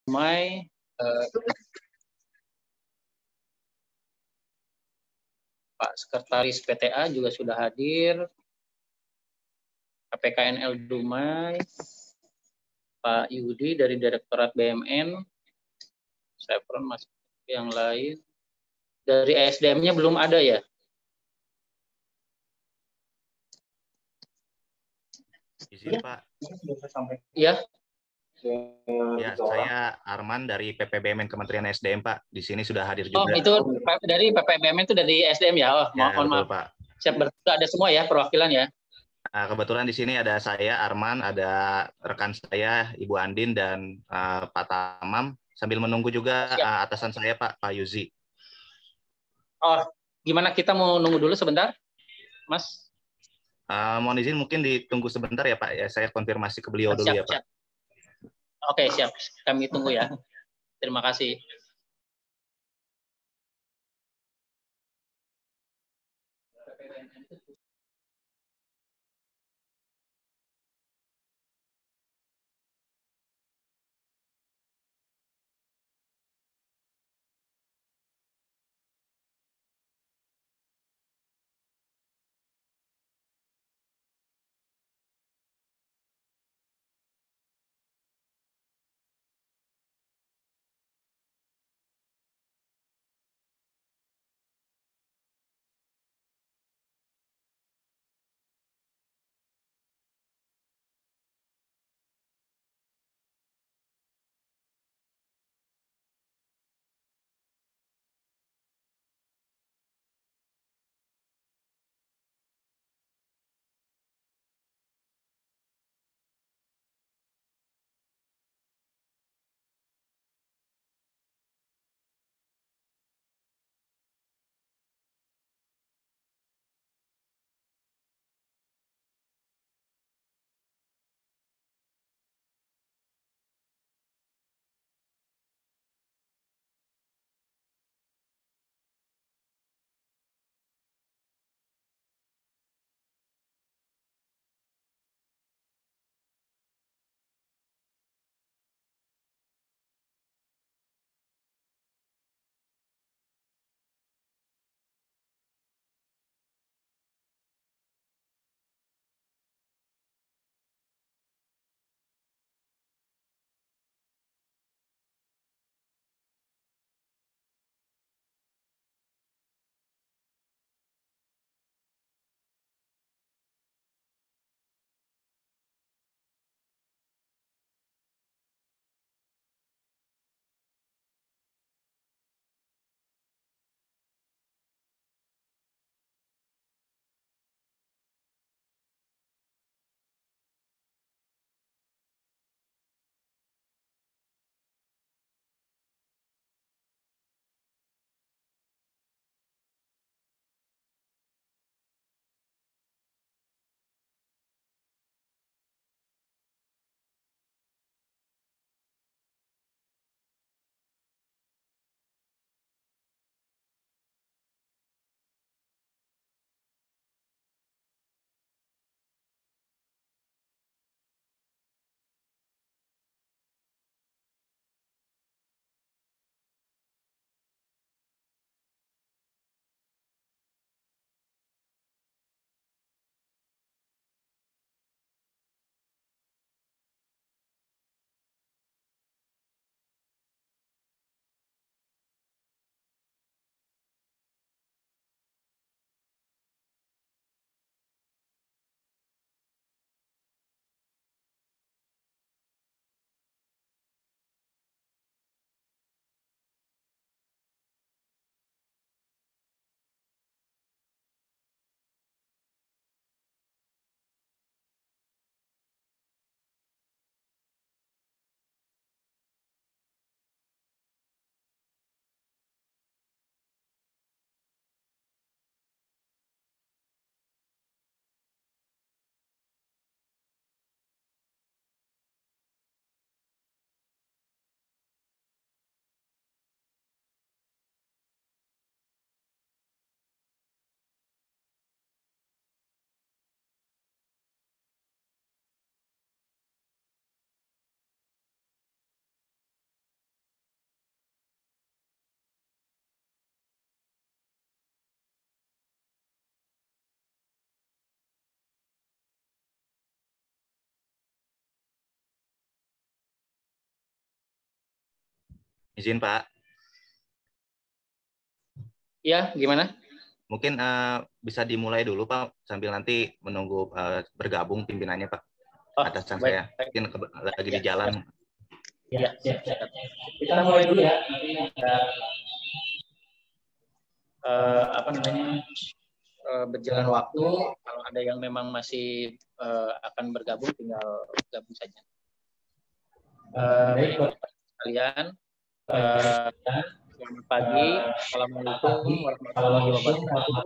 Dumai, Pak Sekretaris PTA juga sudah hadir, KPKNL Dumai, Pak Yudi dari Direktorat BMN, Chevron masih yang lain. Dari ESDM-nya belum ada ya? Izin Pak. Iya. Ya, saya Arman dari PPBMN Kementerian SDM Pak. Di sini sudah hadir Oh, juga. itu dari PPBMN itu dari SDM ya? Oh, Ya, mohon betul maaf. Pak. Siap, berarti ada semua ya perwakilan ya? Nah, kebetulan di sini ada saya Arman, ada rekan saya Ibu Andin dan Pak Tamam. Sambil menunggu juga atasan saya Pak Yuzi. Oh, gimana kita mau nunggu dulu sebentar, Mas? Mohon izin mungkin ditunggu sebentar ya Pak. Ya, saya konfirmasi ke beliau dulu Siap, ya Pak. siap. Oke, siap. Kami tunggu ya. Terima kasih. Izin Pak. Ya, gimana? Mungkin bisa dimulai dulu Pak, sambil nanti menunggu bergabung pimpinannya Pak. Atasan Baik, saya mungkin lagi di jalan. Ya, siap. Kita mulai dulu ya. Nanti berjalan waktu. Kalau ada yang memang masih akan bergabung, tinggal gabung saja. Baik, Bapak sekalian. Selamat pagi. Assalamualaikum warahmatullahi wabarakatuh.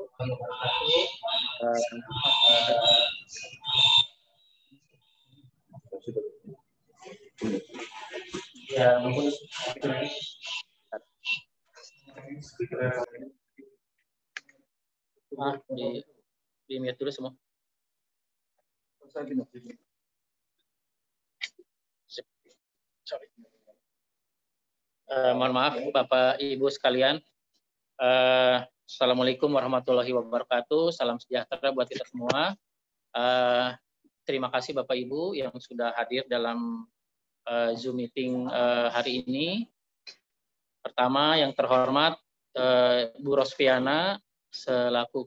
Ya, mungkin di mute dulu semua. Mohon maaf Bapak Ibu sekalian. Assalamualaikum warahmatullahi wabarakatuh. Salam sejahtera buat kita semua. Terima kasih Bapak Ibu yang sudah hadir dalam Zoom meeting hari ini. Pertama yang terhormat Bu Rosviana selaku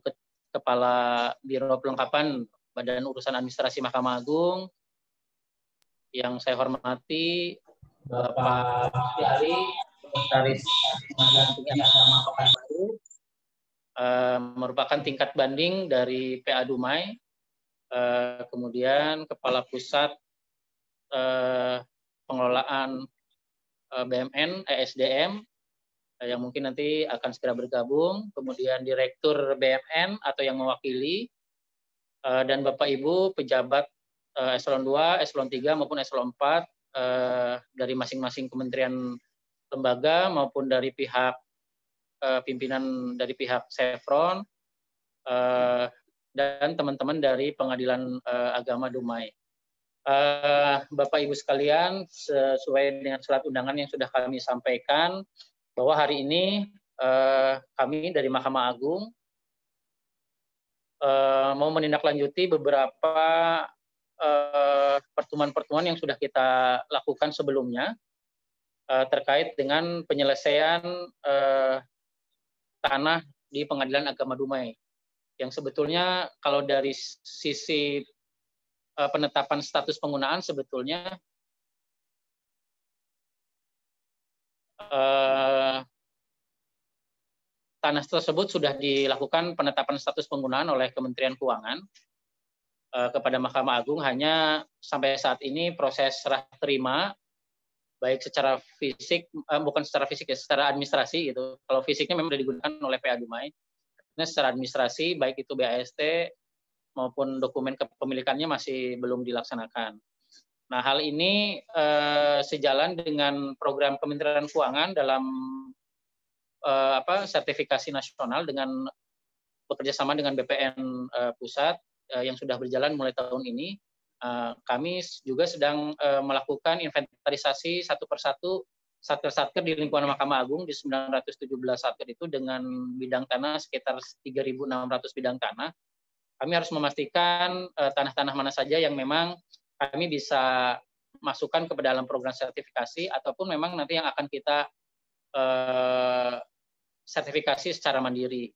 Kepala Biro Pelengkapan Badan Urusan Administrasi Mahkamah Agung. Yang saya hormati Bapak Ari, Komisaris Pengadilan Tinggi Agama Pekanbaru, merupakan tingkat banding dari PA Dumai, kemudian Kepala Pusat Pengelolaan BMN ESDM yang mungkin nanti akan segera bergabung, kemudian Direktur BMN atau yang mewakili, dan Bapak Ibu pejabat eselon 2, eselon 3 maupun eselon 4 dari masing-masing kementerian lembaga maupun dari pihak pimpinan dari pihak Chevron dan teman-teman dari Pengadilan Agama Dumai. Bapak Ibu sekalian, sesuai dengan surat undangan yang sudah kami sampaikan bahwa hari ini kami dari Mahkamah Agung mau menindaklanjuti beberapa pertemuan-pertemuan yang sudah kita lakukan sebelumnya terkait dengan penyelesaian tanah di Pengadilan Agama Dumai. Yang sebetulnya kalau dari sisi penetapan status penggunaan sebetulnya tanah tersebut sudah dilakukan penetapan status penggunaan oleh Kementerian Keuangan kepada Mahkamah Agung, hanya sampai saat ini proses serah terima baik secara fisik, bukan secara fisik ya, secara administrasi gitu. Kalau fisiknya memang sudah digunakan oleh PA Dumai. Nah, secara administrasi baik itu BAST maupun dokumen kepemilikannya masih belum dilaksanakan. Nah, hal ini sejalan dengan program Kementerian Keuangan dalam sertifikasi nasional dengan bekerjasama dengan BPN pusat yang sudah berjalan mulai tahun ini. Kami juga sedang melakukan inventarisasi satu persatu satker-satker di lingkungan Mahkamah Agung di 917 satker itu dengan bidang tanah sekitar 3.600 bidang tanah. Kami harus memastikan tanah-tanah mana saja yang memang kami bisa masukkan ke dalam program sertifikasi ataupun memang nanti yang akan kita sertifikasi secara mandiri.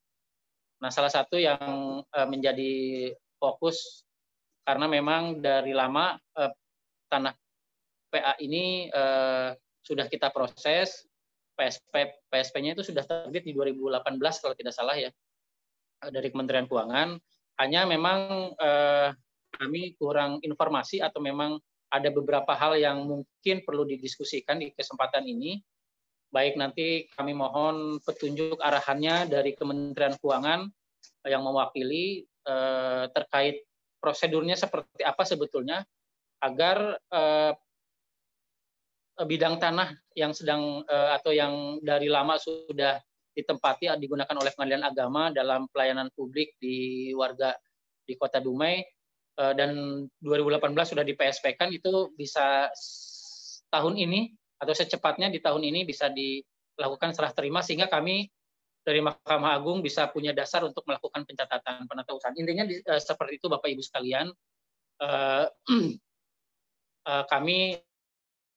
Nah, salah satu yang menjadi fokus karena memang dari lama tanah PA ini sudah kita proses, PSP-nya itu sudah terbit di 2018 kalau tidak salah ya, dari Kementerian Keuangan. Hanya memang kami kurang informasi atau memang ada beberapa hal yang mungkin perlu didiskusikan di kesempatan ini. Baik, nanti kami mohon petunjuk arahannya dari Kementerian Keuangan yang mewakili terkait prosedurnya seperti apa sebetulnya agar bidang tanah yang sedang atau yang dari lama sudah ditempati digunakan oleh Pengadilan Agama dalam pelayanan publik di warga di Kota Dumai dan 2018 sudah di PSP-kan itu bisa tahun ini atau secepatnya di tahun ini bisa dilakukan serah terima sehingga kami dari Mahkamah Agung bisa punya dasar untuk melakukan pencatatan penatausahaan. Intinya seperti itu Bapak Ibu sekalian. Kami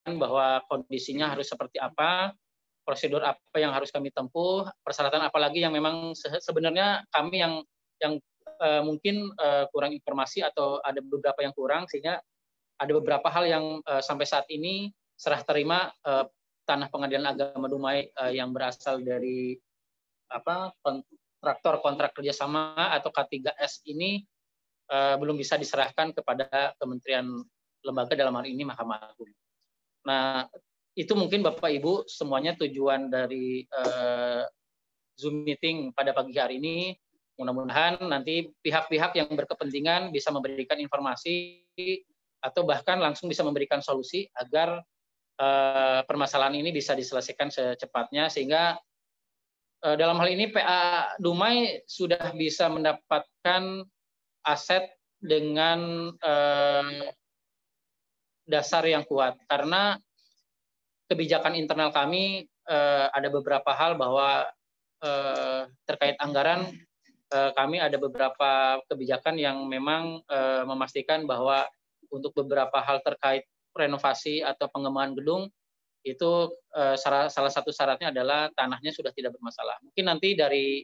bahwa kondisinya harus seperti apa prosedur apa yang harus kami tempuh, persyaratan apa lagi yang memang sebenarnya kami yang mungkin kurang informasi atau ada beberapa yang kurang, sehingga ada beberapa hal yang sampai saat ini serah terima tanah Pengadilan Agama Dumai yang berasal dari kontraktor kontrak kerjasama atau K3S ini belum bisa diserahkan kepada kementerian lembaga, dalam hal ini Mahkamah Agung. Nah, itu mungkin Bapak Ibu semuanya tujuan dari Zoom meeting pada pagi hari ini. Mudah-mudahan nanti pihak-pihak yang berkepentingan bisa memberikan informasi atau bahkan langsung bisa memberikan solusi agar permasalahan ini bisa diselesaikan secepatnya, sehingga dalam hal ini PA Dumai sudah bisa mendapatkan aset dengan dasar yang kuat, karena kebijakan internal kami ada beberapa hal bahwa terkait anggaran kami ada beberapa kebijakan yang memang memastikan bahwa untuk beberapa hal terkait renovasi atau pengembangan gedung itu salah satu syaratnya adalah tanahnya sudah tidak bermasalah. Mungkin nanti dari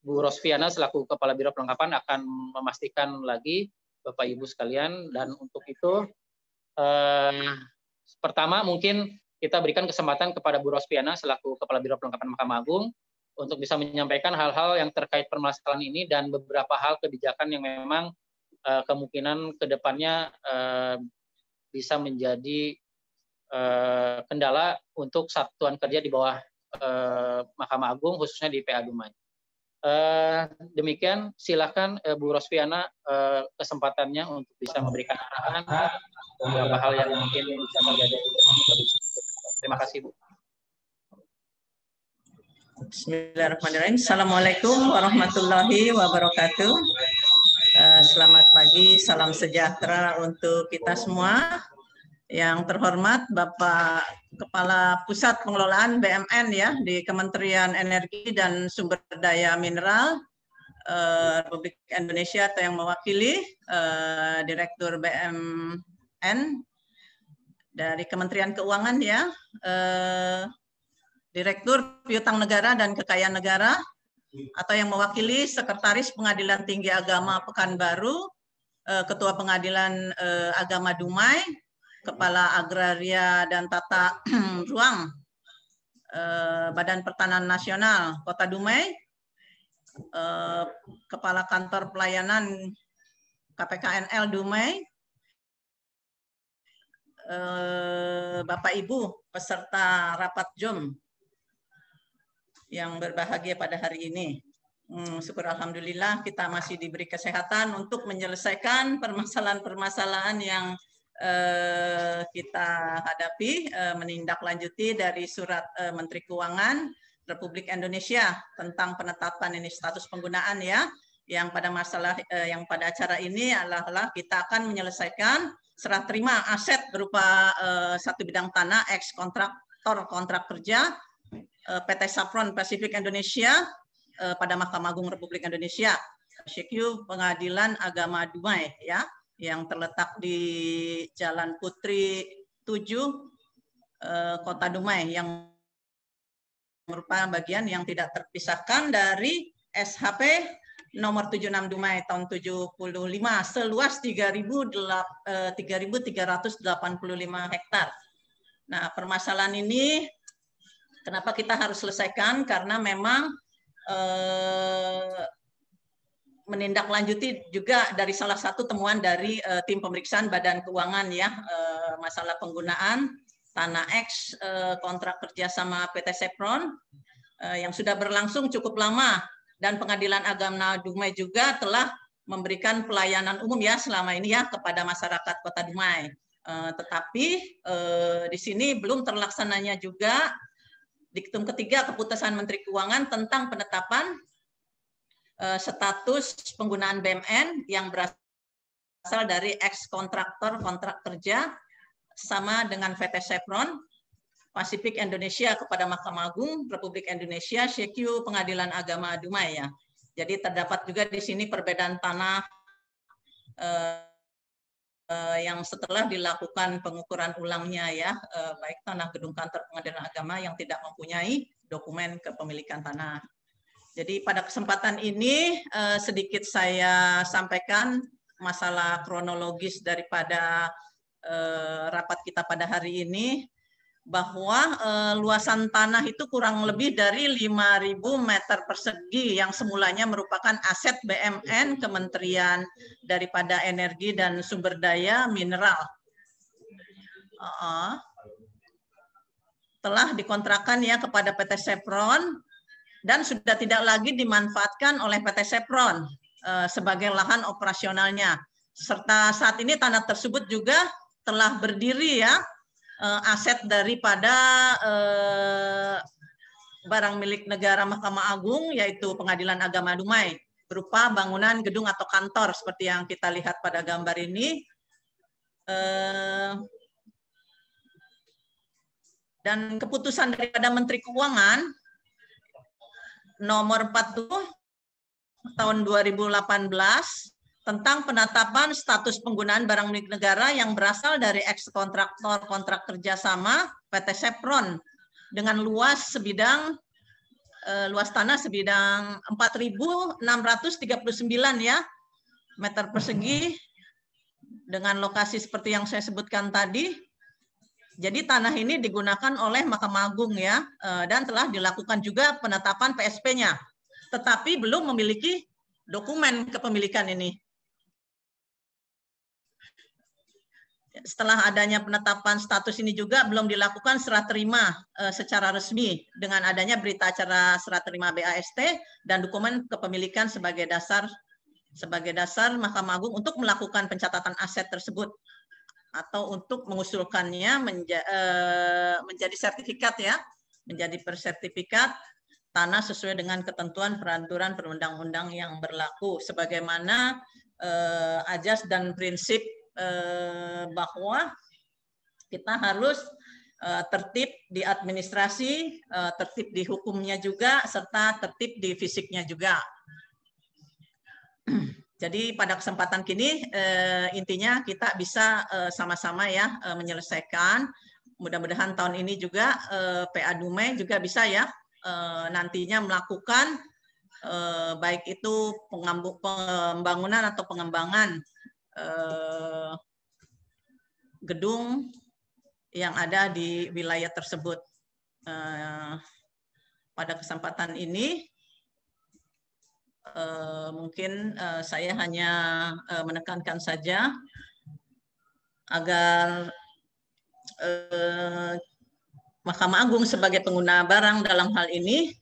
Bu Rosviana selaku Kepala Biro Pelengkapan akan memastikan lagi Bapak Ibu sekalian, dan untuk itu pertama mungkin kita berikan kesempatan kepada Bu Rosviana selaku Kepala Biro Pelengkapan Mahkamah Agung untuk bisa menyampaikan hal-hal yang terkait permasalahan ini dan beberapa hal kebijakan yang memang kemungkinan ke depannya bisa menjadi kendala untuk satuan kerja di bawah Mahkamah Agung, khususnya di PA Dumai. Demikian, silakan Bu Rosviana kesempatannya untuk bisa memberikan arahan beberapa hal yang mungkin bisa menjadi. Terima kasih, Bu. Bismillahirrahmanirrahim. Assalamualaikum warahmatullahi wabarakatuh. Selamat pagi, salam sejahtera untuk kita semua. Yang terhormat Bapak Kepala Pusat Pengelolaan BMN ya di Kementerian Energi dan Sumber Daya Mineral Republik Indonesia atau yang mewakili Direktur BMN dari Kementerian Keuangan ya. Direktur Piutang Negara dan Kekayaan Negara, atau yang mewakili Sekretaris Pengadilan Tinggi Agama Pekanbaru, Ketua Pengadilan Agama Dumai, Kepala Agraria dan Tata Ruang Badan Pertanahan Nasional Kota Dumai, Kepala Kantor Pelayanan KPKNL Dumai, Bapak Ibu peserta rapat Zoom yang berbahagia pada hari ini. Syukur alhamdulillah kita masih diberi kesehatan untuk menyelesaikan permasalahan-permasalahan yang kita hadapi, menindaklanjuti dari surat Menteri Keuangan Republik Indonesia tentang penetapan ini status penggunaan ya, yang pada acara ini adalah kita akan menyelesaikan serah terima aset berupa satu bidang tanah ex kontraktor kontrak kerja PT Saffron Pacific Indonesia pada Mahkamah Agung Republik Indonesia, SYEKU Pengadilan Agama Dumai ya, yang terletak di Jalan Putri 7 Kota Dumai, yang merupakan bagian yang tidak terpisahkan dari SHP nomor 76 Dumai tahun 75 seluas 3.385 hektar. Nah, permasalahan ini kenapa kita harus selesaikan? Karena memang menindaklanjuti juga dari salah satu temuan dari tim pemeriksaan Badan Keuangan ya, masalah penggunaan tanah ex kontrak kerja sama PT Saffron yang sudah berlangsung cukup lama, dan Pengadilan Agama Dumai juga telah memberikan pelayanan umum ya selama ini ya kepada masyarakat Kota Dumai. Tetapi di sini belum terlaksananya juga diktum ketiga keputusan Menteri Keuangan tentang penetapan status penggunaan BMN yang berasal dari ex kontraktor kontrak kerja sama dengan PT Saffron Pacific Indonesia kepada Mahkamah Agung Republik Indonesia, SYEKU Pengadilan Agama Dumai ya. Jadi terdapat juga di sini perbedaan tanah yang setelah dilakukan pengukuran ulangnya ya, baik tanah gedung kantor pengadilan agama yang tidak mempunyai dokumen kepemilikan tanah. Jadi pada kesempatan ini sedikit saya sampaikan masalah kronologis daripada rapat kita pada hari ini, bahwa luasan tanah itu kurang lebih dari 5.000 meter persegi yang semulanya merupakan aset BMN Kementerian daripada Energi dan Sumber Daya Mineral. Telah dikontrakkan ya kepada PT Sepron dan sudah tidak lagi dimanfaatkan oleh PT Sepron sebagai lahan operasionalnya. Serta saat ini tanah tersebut juga telah berdiri ya, aset daripada barang milik negara Mahkamah Agung, yaitu Pengadilan Agama Dumai, berupa bangunan gedung atau kantor seperti yang kita lihat pada gambar ini. Dan keputusan daripada Menteri Keuangan nomor 40 tahun 2018 tentang penetapan status penggunaan barang milik negara yang berasal dari eks-kontraktor kontrak kerjasama PT Sepron dengan luas tanah sebidang 4.639 ya meter persegi dengan lokasi seperti yang saya sebutkan tadi. Jadi tanah ini digunakan oleh Mahkamah Agung ya, dan telah dilakukan juga penetapan PSP-nya, tetapi belum memiliki dokumen kepemilikan ini. Setelah adanya penetapan status ini juga belum dilakukan serah terima secara resmi dengan adanya berita acara serah terima BAST dan dokumen kepemilikan sebagai dasar Mahkamah Agung untuk melakukan pencatatan aset tersebut atau untuk mengusulkannya menjadi sertifikat ya, menjadi persertifikat tanah sesuai dengan ketentuan peraturan perundang-undang yang berlaku sebagaimana ajas dan prinsip bahwa kita harus tertib di administrasi, tertib di hukumnya juga, serta tertib di fisiknya juga. Jadi pada kesempatan kini intinya kita bisa sama-sama ya menyelesaikan. Mudah-mudahan tahun ini juga PA Dumai juga bisa ya nantinya melakukan baik itu pembangunan atau pengembangan gedung yang ada di wilayah tersebut. Pada kesempatan ini mungkin saya hanya menekankan saja agar Mahkamah Agung sebagai pengguna barang dalam hal ini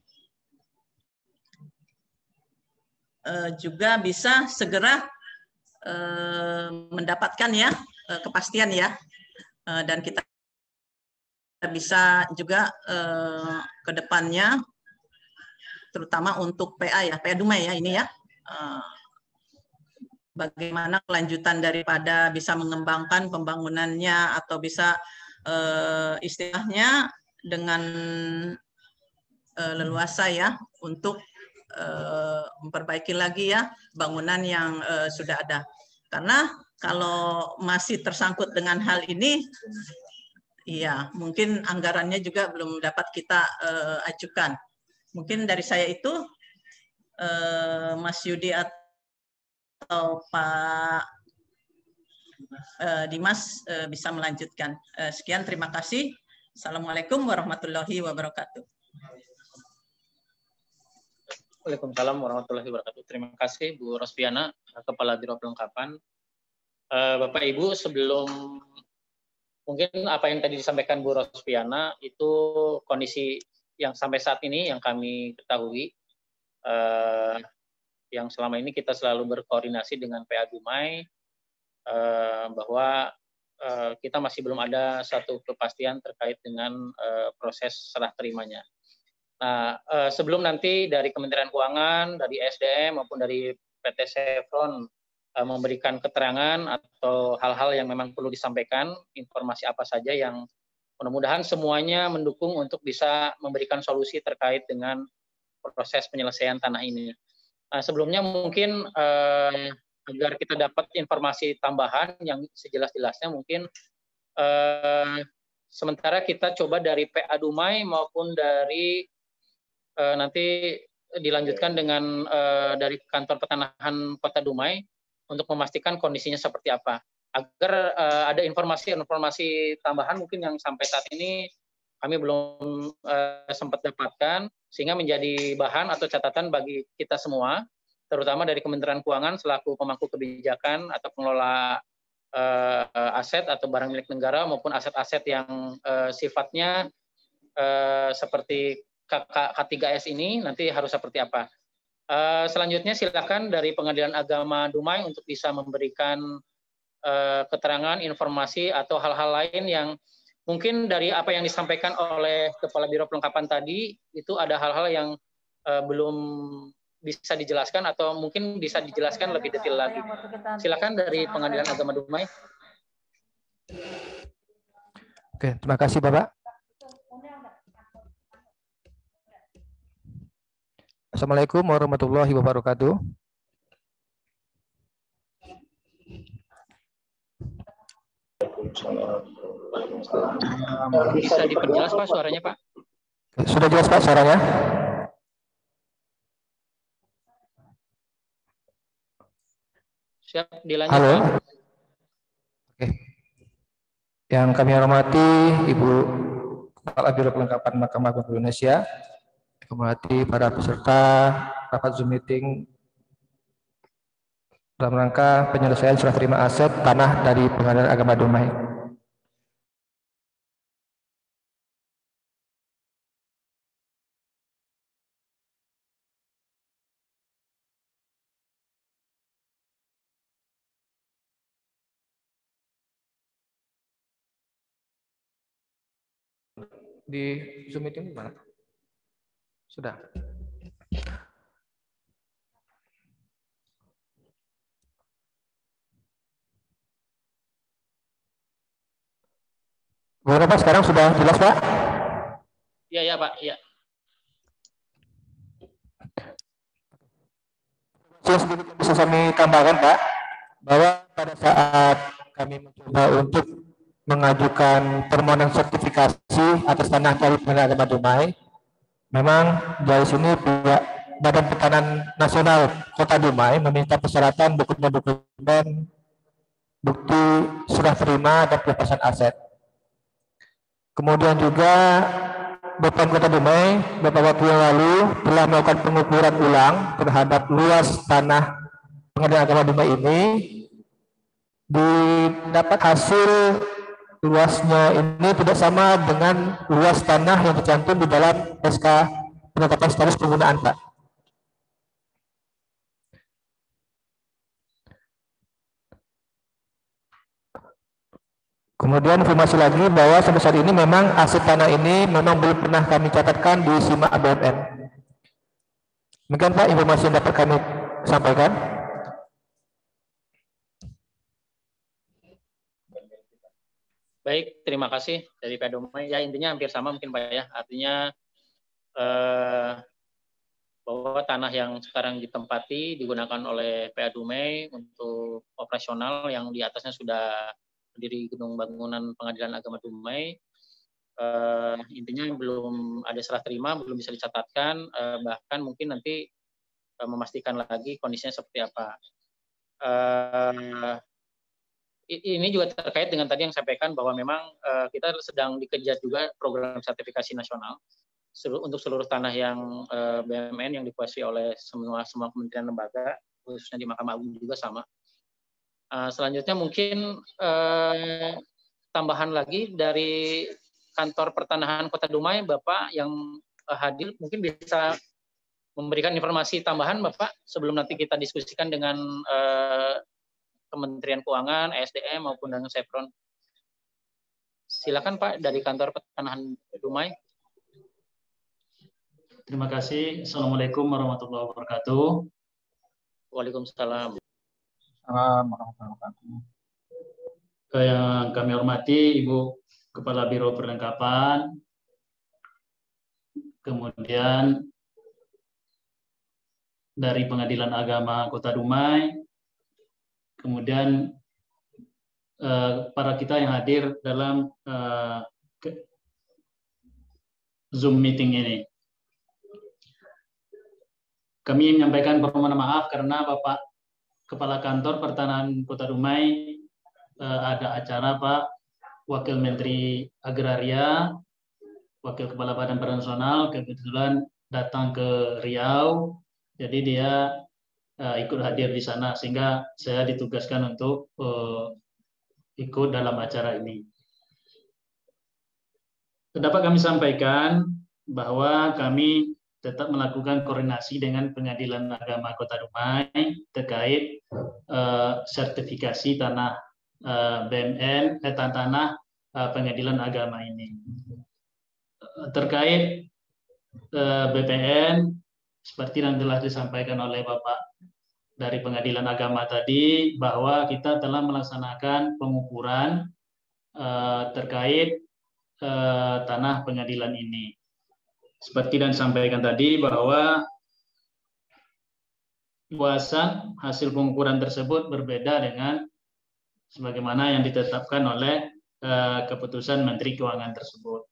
juga bisa segera mendapatkan ya kepastian ya, dan kita bisa juga ke depannya terutama untuk PA ya, PA Dumai ya ini ya, bagaimana kelanjutan daripada bisa mengembangkan pembangunannya atau bisa istilahnya dengan leluasa ya untuk memperbaiki lagi ya bangunan yang sudah ada. Karena kalau masih tersangkut dengan hal ini, iya mungkin anggarannya juga belum dapat kita ajukan. Mungkin dari saya itu, Mas Yudi atau Pak Dimas bisa melanjutkan. Sekian, terima kasih. Assalamualaikum warahmatullahi wabarakatuh. Waalaikumsalam warahmatullahi wabarakatuh. Terima kasih Bu Rospiana, Kepala Biro Pelengkapan. Bapak Ibu, sebelum mungkin apa yang tadi disampaikan Bu Rospiana itu kondisi yang sampai saat ini yang kami ketahui, yang selama ini kita selalu berkoordinasi dengan PA Dumai, bahwa kita masih belum ada satu kepastian terkait dengan proses serah terimanya. Nah, sebelum nanti dari Kementerian Keuangan, dari SDM maupun dari PT Sepron memberikan keterangan atau hal-hal yang memang perlu disampaikan, informasi apa saja yang mudah-mudahan semuanya mendukung untuk bisa memberikan solusi terkait dengan proses penyelesaian tanah ini. Nah, sebelumnya mungkin agar kita dapat informasi tambahan yang sejelas-jelasnya mungkin sementara kita coba dari PA Dumai maupun dari nanti dilanjutkan dengan dari kantor pertanahan Kota Dumai untuk memastikan kondisinya seperti apa. Agar ada informasi-informasi tambahan mungkin yang sampai saat ini kami belum sempat dapatkan, sehingga menjadi bahan atau catatan bagi kita semua, terutama dari Kementerian Keuangan selaku pemangku kebijakan atau pengelola aset atau barang milik negara maupun aset-aset yang sifatnya seperti K3S ini nanti harus seperti apa. Selanjutnya silakan dari Pengadilan Agama Dumai untuk bisa memberikan keterangan, informasi atau hal-hal lain yang mungkin dari apa yang disampaikan oleh Kepala Biro Pelengkapan tadi itu ada hal-hal yang belum bisa dijelaskan atau mungkin bisa dijelaskan lebih detail lagi. Silakan dari Pengadilan Agama Dumai. Oke, terima kasih Bapak. Assalamualaikum warahmatullahi wabarakatuh. Bisa diperjelas Pak suaranya Pak? Sudah jelas Pak suaranya? Siap, dilanjut Halo. Pak. Oke. Yang kami hormati Ibu Kepala Biro Pelengkapan Mahkamah Agung Indonesia, kami hormati para peserta rapat Zoom meeting dalam rangka penyelesaian serah terima aset tanah dari Pengadilan Agama Dumai. Di Zoom meeting mana? Sudah. Gimana Pak, sekarang sudah jelas Pak? Iya, ya Pak, iya. Bisa kami tambahkan Pak, bahwa pada saat kami mencoba untuk mengajukan permohonan sertifikasi atas tanah dari Pengadilan Agama Dumai, memang dari sini pihak Badan Pertanahan Nasional Kota Dumai meminta persyaratan dokumen bukti serah terima dan pelepasan aset. Kemudian juga BPN Kota Dumai beberapa waktu yang lalu telah melakukan pengukuran ulang terhadap luas tanah Pengadilan Agama Dumai ini. Didapat hasil luasnya ini tidak sama dengan luas tanah yang tercantum di dalam SK penetapan status penggunaan Pak. Kemudian informasi lagi bahwa sampai saat ini memang aset tanah ini memang belum pernah kami catatkan di SIMA BUMN. Mungkin Pak informasi yang dapat kami sampaikan. Baik, terima kasih dari Pak Dumai. Ya intinya hampir sama mungkin Pak ya. Artinya bahwa tanah yang sekarang ditempati digunakan oleh PA Dumai untuk operasional yang di atasnya sudah berdiri gedung bangunan Pengadilan Agama Dumai. Intinya belum ada serah terima, belum bisa dicatatkan, bahkan mungkin nanti memastikan lagi kondisinya seperti apa. Ini juga terkait dengan tadi yang saya sampaikan bahwa memang kita sedang dikejar juga program sertifikasi nasional untuk seluruh tanah yang BUMN yang dikuasai oleh semua kementerian lembaga, khususnya di Mahkamah Agung juga sama. Selanjutnya mungkin tambahan lagi dari kantor pertanahan Kota Dumai, Bapak yang hadir mungkin bisa memberikan informasi tambahan Bapak sebelum nanti kita diskusikan dengan Kementerian Keuangan, SDM maupun dengan Chevron. Silakan Pak dari kantor pertanahan Dumai. Terima kasih. Assalamualaikum warahmatullahi wabarakatuh. Waalaikumsalam. Yang kami hormati Ibu Kepala Biro Perlengkapan, kemudian dari Pengadilan Agama Kota Dumai, kemudian para kita yang hadir dalam Zoom meeting ini. Kami menyampaikan permohonan maaf karena Bapak Kepala Kantor Pertanahan Kota Dumai ada acara Pak Wakil Menteri Agraria, Wakil Kepala Badan Pangan Nasional kebetulan datang ke Riau, jadi dia ikut hadir di sana sehingga saya ditugaskan untuk ikut dalam acara ini. Dapat kami sampaikan bahwa kami tetap melakukan koordinasi dengan Pengadilan Agama Kota Dumai terkait sertifikasi tanah BMN, tanah Pengadilan Agama ini. Terkait BPN, seperti yang telah disampaikan oleh Bapak dari Pengadilan Agama tadi, bahwa kita telah melaksanakan pengukuran terkait tanah pengadilan ini. Seperti yang disampaikan tadi bahwa luasan hasil pengukuran tersebut berbeda dengan sebagaimana yang ditetapkan oleh keputusan Menteri Keuangan tersebut.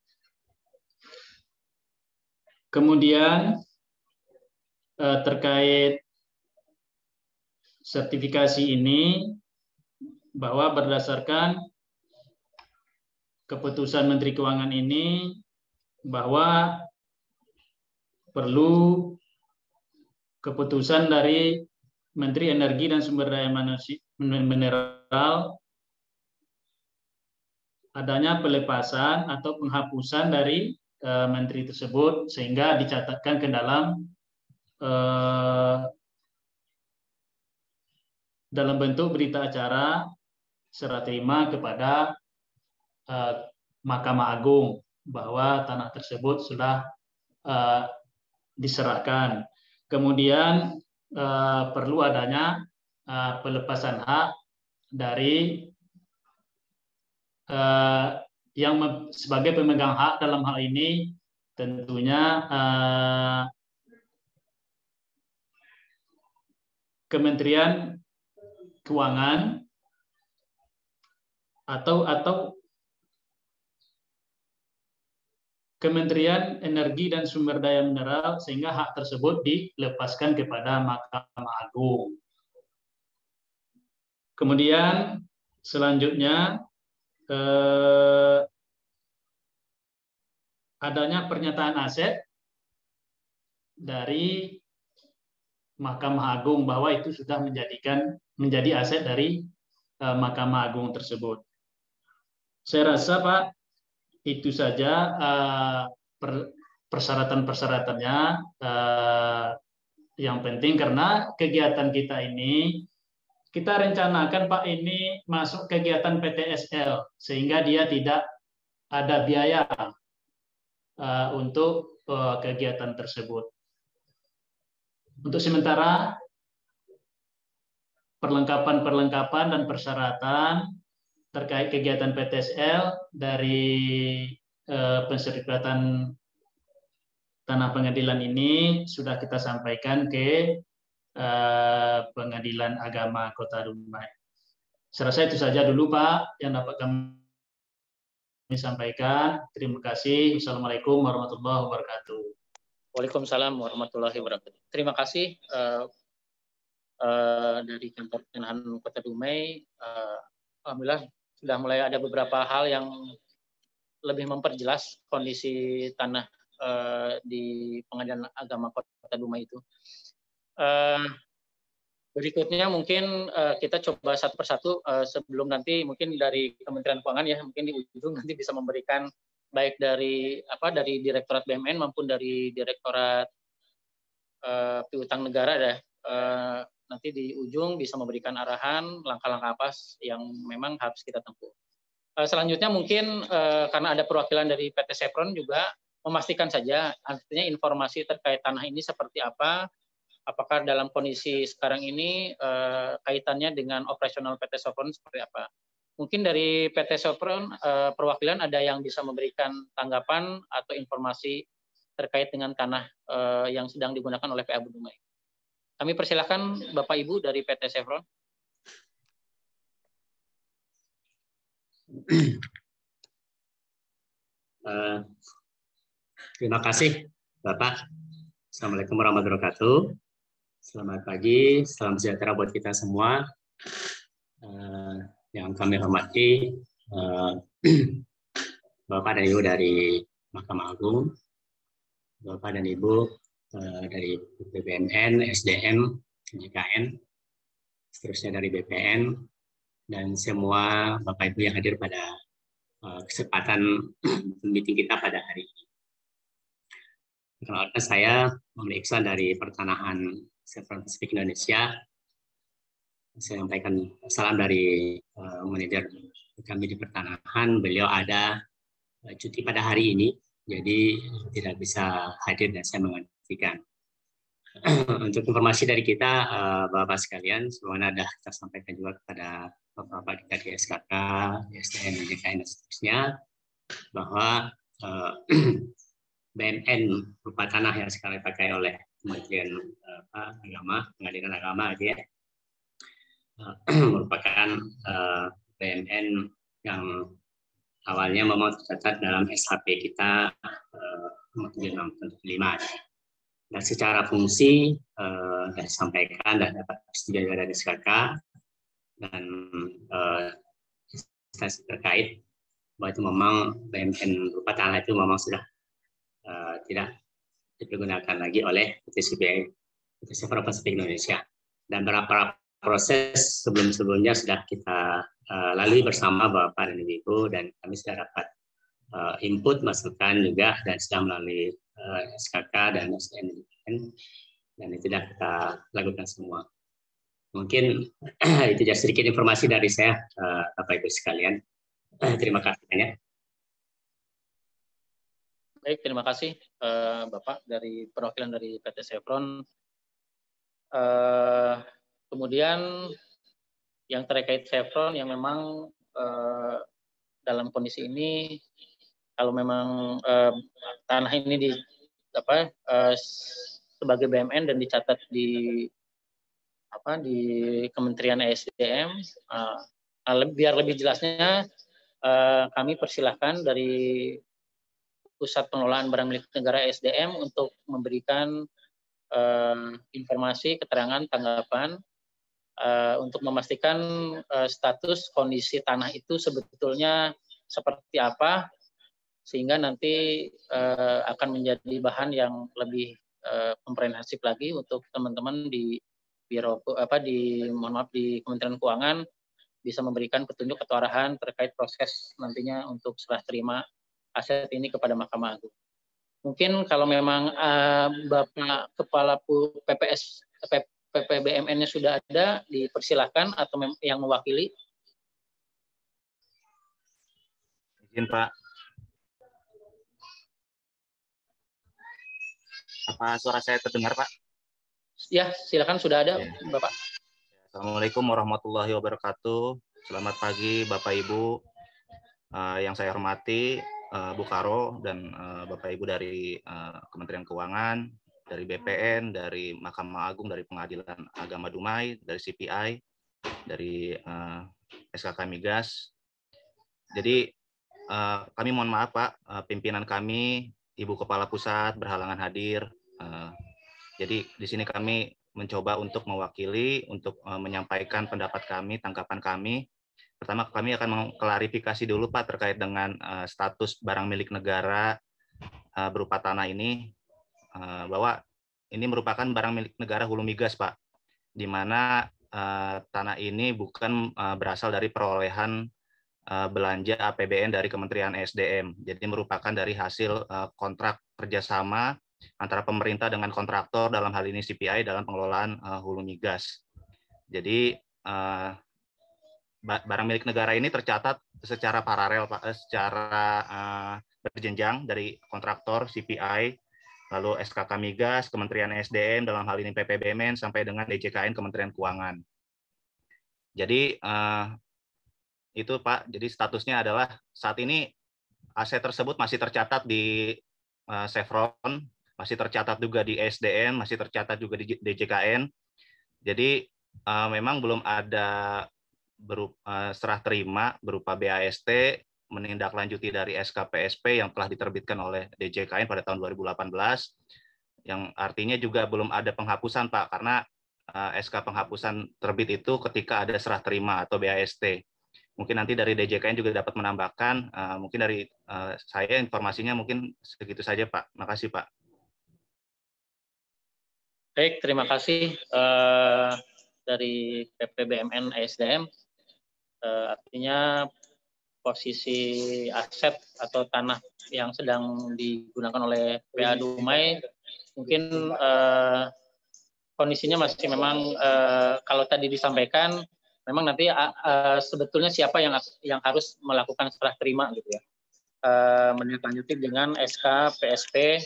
Kemudian terkait sertifikasi ini, bahwa berdasarkan keputusan Menteri Keuangan ini, bahwa perlu keputusan dari Menteri Energi dan Sumber Daya Mineral adanya pelepasan atau penghapusan dari menteri tersebut sehingga dicatatkan ke dalam bentuk berita acara serah terima kepada Mahkamah Agung bahwa tanah tersebut sudah diserahkan. Kemudian perlu adanya pelepasan hak dari yang sebagai pemegang hak dalam hal ini tentunya Kementerian Keuangan atau Kementerian Energi dan Sumber Daya Mineral sehingga hak tersebut dilepaskan kepada Mahkamah Agung. Kemudian selanjutnya adanya pernyataan aset dari Mahkamah Agung bahwa itu sudah menjadi aset dari Mahkamah Agung tersebut. Saya rasa Pak, itu saja persyaratan-persyaratannya yang penting karena kegiatan kita ini kita rencanakan Pak ini masuk kegiatan PTSL sehingga dia tidak ada biaya untuk kegiatan tersebut. Untuk sementara perlengkapan dan persyaratan terkait kegiatan PTSL dari pensertifikatan tanah pengadilan ini sudah kita sampaikan ke Pengadilan Agama Kota Dumai. Saya rasa itu saja dulu Pak yang dapat kami sampaikan. Terima kasih. Wassalamualaikum warahmatullahi wabarakatuh. Waalaikumsalam warahmatullahi wabarakatuh. Terima kasih dari Kantor Pertanahan Kota Dumai. Alhamdulillah sudah mulai ada beberapa hal yang lebih memperjelas kondisi tanah di Pengadilan Agama Kota Dumai itu. Berikutnya mungkin kita coba satu persatu sebelum nanti mungkin dari Kementerian Keuangan ya mungkin di ujung nanti bisa memberikan baik dari Direktorat BMN maupun dari Direktorat Piutang Negara nanti di ujung bisa memberikan arahan langkah-langkah apa yang memang harus kita tempuh. Selanjutnya mungkin karena ada perwakilan dari PT Chevron juga memastikan saja artinya informasi terkait tanah ini seperti apa, apakah dalam kondisi sekarang ini kaitannya dengan operasional PT Chevron seperti apa. Mungkin dari PT Chevron perwakilan ada yang bisa memberikan tanggapan atau informasi terkait dengan tanah yang sedang digunakan oleh PA Dumai. Kami persilahkan Bapak Ibu dari PT Chevron. Terima kasih, Bapak. Assalamualaikum warahmatullahi wabarakatuh. Selamat pagi, salam sejahtera buat kita semua. Yang kami hormati Bapak dan Ibu dari Mahkamah Agung, Bapak dan Ibu dari BPMN, SDM, JKN, seterusnya dari BPN, dan semua Bapak Ibu yang hadir pada kesempatan meeting kita pada hari ini. Perkenalkan, saya Muhammad Iksan dari Pertanahan Chevron Pacific Indonesia. Saya sampaikan salam dari manajer kami di Pertanahan. Beliau ada cuti pada hari ini, jadi tidak bisa hadir dan saya menggantikan. Untuk informasi dari kita, Bapak sekalian, sebagaimana sudah kita sampaikan juga kepada Bapak kita di SKK, SDN, JKN, dan seterusnya, bahwa BMN berupa tanah yang sekarang dipakai oleh Kementerian Agama, Pengadilan Agama, ya, merupakan BMN yang awalnya memang tercatat dalam SHP kita nomor 76 dan secara fungsi sudah disampaikan dan dapat persetujuan dari SKK dan instansi terkait bahwa itu memang BMN berupa tanah itu memang sudah tidak dipergunakan lagi oleh PT CPI, PT Chevron Pacific Indonesia. Dan beberapa proses sebelum-sebelumnya sudah kita lalui bersama Bapak dan Ibu, dan kami sudah dapat input, masukan juga, dan sudah melalui SKK dan SDN, dan itu sudah kita lakukan semua. Mungkin itu saja sedikit informasi dari saya, Bapak Ibu sekalian. Terima kasih banyak. Baik, terima kasih Bapak dari perwakilan dari PT Chevron. Kemudian yang terkait Chevron yang memang dalam kondisi ini, kalau memang tanah ini di sebagai BMN dan dicatat di Kementerian SDM, biar lebih jelasnya kami persilahkan dari Pusat Pengelolaan Barang Milik Negara SDM untuk memberikan informasi, keterangan, tanggapan untuk memastikan status kondisi tanah itu sebetulnya seperti apa, sehingga nanti akan menjadi bahan yang lebih komprehensif lagi untuk teman-teman di Biro di Kementerian Keuangan bisa memberikan petunjuk atau arahan terkait proses nantinya untuk serah terima aset ini kepada Mahkamah Agung. Mungkin kalau memang Bapak Kepala PPBMN-nya sudah ada, dipersilahkan, atau yang mewakili. Izin Pak. Apa suara saya terdengar Pak? Ya, silakan, sudah ada ya, Bapak. Assalamualaikum warahmatullahi wabarakatuh. Selamat pagi Bapak Ibu. Yang saya hormati Bu Karo dan Bapak Ibu dari Kementerian Keuangan, dari BPN, dari Mahkamah Agung, dari Pengadilan Agama Dumai, dari CPI, dari SKK Migas. Jadi kami mohon maaf Pak, pimpinan kami, Ibu Kepala Pusat berhalangan hadir. Jadi di sini kami mencoba untuk mewakili, untuk menyampaikan pendapat kami, tanggapan kami. Pertama, kami akan mengklarifikasi dulu Pak terkait dengan status barang milik negara berupa tanah ini, bahwa ini merupakan barang milik negara Hulu Migas Pak, di mana tanah ini bukan berasal dari perolehan belanja APBN dari Kementerian SDM, jadi merupakan dari hasil kontrak kerjasama antara pemerintah dengan kontraktor, dalam hal ini CPI, dalam pengelolaan Hulu Migas. Jadi barang milik negara ini tercatat secara paralel Pak, secara berjenjang dari kontraktor CPI, lalu SKK Migas, Kementerian SDM, dalam hal ini PPBMN, sampai dengan DJKN Kementerian Keuangan. Jadi itu Pak, jadi statusnya adalah saat ini aset tersebut masih tercatat di Chevron, masih tercatat juga di SDN, masih tercatat juga di DJKN. Jadi memang belum ada berupa serah terima berupa BAST menindaklanjuti dari SK PSP yang telah diterbitkan oleh DJKN pada tahun 2018, yang artinya juga belum ada penghapusan, Pak, karena SK penghapusan terbit itu ketika ada serah terima atau BAST. Mungkin nanti dari DJKN juga dapat menambahkan. Mungkin dari saya informasinya mungkin segitu saja, Pak. Makasih, Pak. Baik, terima kasih dari PPBMN ASDM. Artinya posisi aset atau tanah yang sedang digunakan oleh PA Dumai mungkin kondisinya masih memang kalau tadi disampaikan memang nanti sebetulnya siapa yang harus melakukan serah terima gitu ya, menindaklanjuti dengan SK PSP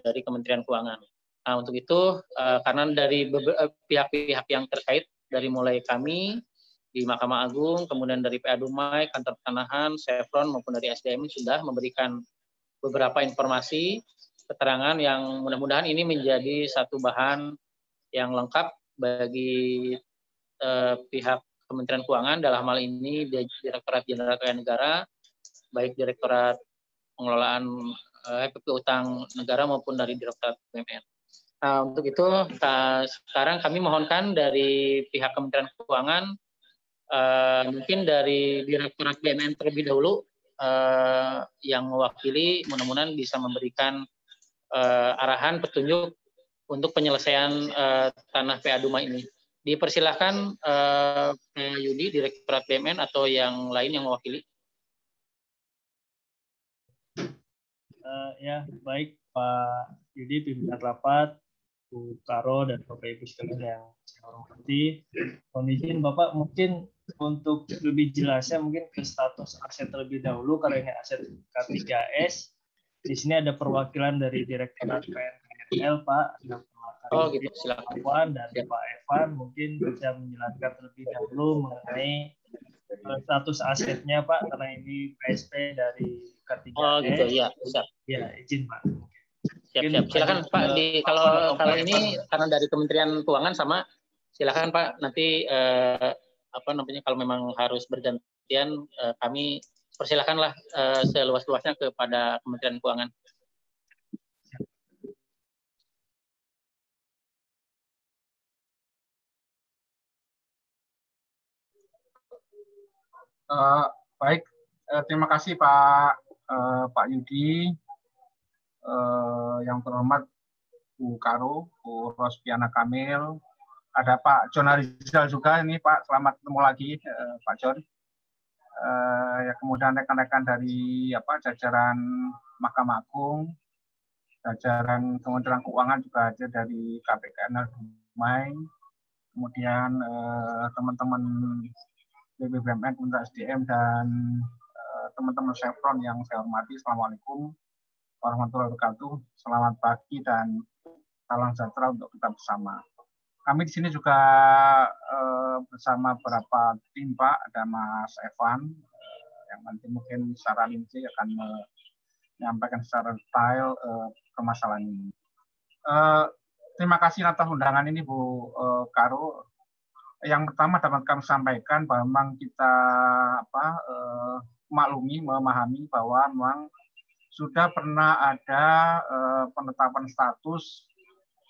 dari Kementerian Keuangan. Nah, untuk itu karena dari pihak-pihak yang terkait dari mulai kami di Mahkamah Agung, kemudian dari PA Dumai, Kantor Pertanahan, Chevron maupun dari SDM sudah memberikan beberapa informasi keterangan yang mudah-mudahan ini menjadi satu bahan yang lengkap bagi pihak Kementerian Keuangan, dalam hal ini Direktorat Jenderal Keuangan Negara, baik Direktorat Pengelolaan HPP Utang Negara maupun dari Direktorat BUMN. Nah, untuk itu sekarang kami mohonkan dari pihak Kementerian Keuangan mungkin dari Direktorat BUMN terlebih dahulu yang mewakili, mudah-mudahan bisa memberikan arahan petunjuk untuk penyelesaian tanah PA Dumai ini. Dipersilahkan Pak Yudi, Direktorat BUMN atau yang lain yang mewakili. Ya, baik Pak Yudi, pimpinan rapat, Bu Karo dan Bapak Ibu sekalian yang saya hormati. Mohon izin Bapak mungkin untuk lebih jelasnya mungkin ke status aset terlebih dahulu, karena ini aset K3S. Di sini ada perwakilan dari Direktorat PNRL, Pak. Oh gitu, silakan. Pak dan Pak Evan mungkin bisa menjelaskan terlebih dahulu mengenai status asetnya, Pak, karena ini PSP dari K3S. Oh gitu, ya, bisa. Ya, izin Pak. Siap. Silakan Pak. Kalau ini karena dari Kementerian Keuangan sama, silakan Pak. Nanti kalau memang harus bergantian, kami persilakanlah seluas-luasnya kepada Kementerian Keuangan. Baik, terima kasih Pak Yudi, yang terhormat Bu Karo, Bu Rospiana Kamil, ada Pak John Harizal juga ini Pak, selamat ketemu lagi Pak John. Ya, kemudian rekan-rekan dari jajaran Mahkamah Agung, jajaran Kementerian Keuangan juga ada dari KPKN Dumai, kemudian teman-teman BUMN, Kementerian SDM, dan teman-teman Chevron yang saya hormati. Assalamualaikum warahmatullahi wabarakatuh. Selamat pagi dan salam sejahtera untuk kita bersama. Kami di sini juga bersama beberapa tim, Pak. Ada Mas Evan yang nanti mungkin secara rinci akan menyampaikan secara detail permasalahan ini. Terima kasih atas undangan ini, Bu Karo. Yang pertama dapat kami sampaikan bahwa memang kita memahami bahwa memang sudah pernah ada penetapan status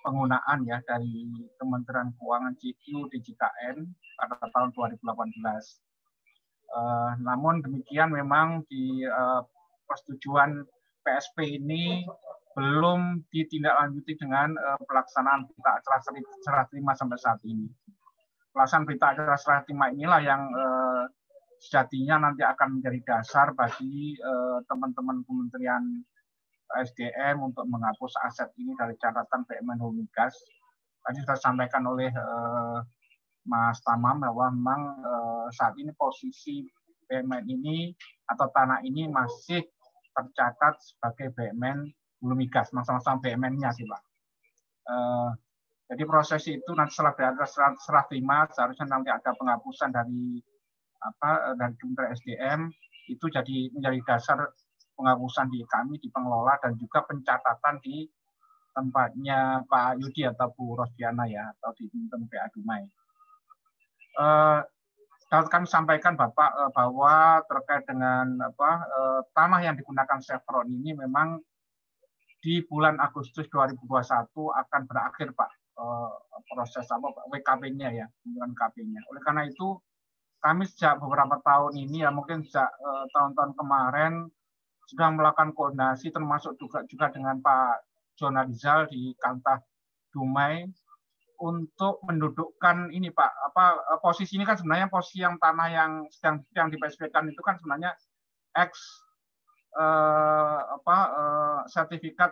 penggunaan ya dari Kementerian Keuangan CQ DJKN pada tahun 2018. Namun demikian memang di persetujuan PSP ini belum ditindaklanjuti dengan pelaksanaan berita acara serah terima sampai saat ini. Pelaksanaan berita acara serah terima inilah yang sejatinya nanti akan menjadi dasar bagi teman-teman Kementerian SDM untuk menghapus aset ini dari catatan BUMN Hulu Migas. Tadi sudah disampaikan oleh Mas Tamam bahwa memang saat ini posisi BUMN ini atau tanah ini masih tercatat sebagai BUMN Hulu Migas, sama-sama BUMN-nya sih Pak. Jadi proses itu nanti setelah berada serah terima seharusnya nanti ada penghapusan dari Kementerian SDM, itu menjadi dasar penghapusan di kami di pengelola dan juga pencatatan di tempatnya Pak Yudi atau Bu Rospiana ya, atau di PA Dumai. dapat kami sampaikan Bapak bahwa terkait dengan tanah yang digunakan Chevron ini memang di bulan Agustus 2021 akan berakhir Pak proses WKP-nya ya, pembuatan KP-nya. Oleh karena itu kami sejak beberapa tahun ini ya mungkin sejak tahun-tahun kemarin sudah melakukan koordinasi termasuk juga dengan Pak Jona Rizal di Kantah Dumai untuk mendudukkan ini Pak, posisi ini kan sebenarnya posisi yang tanah yang sedang di PSP-kan itu kan sebenarnya sertifikat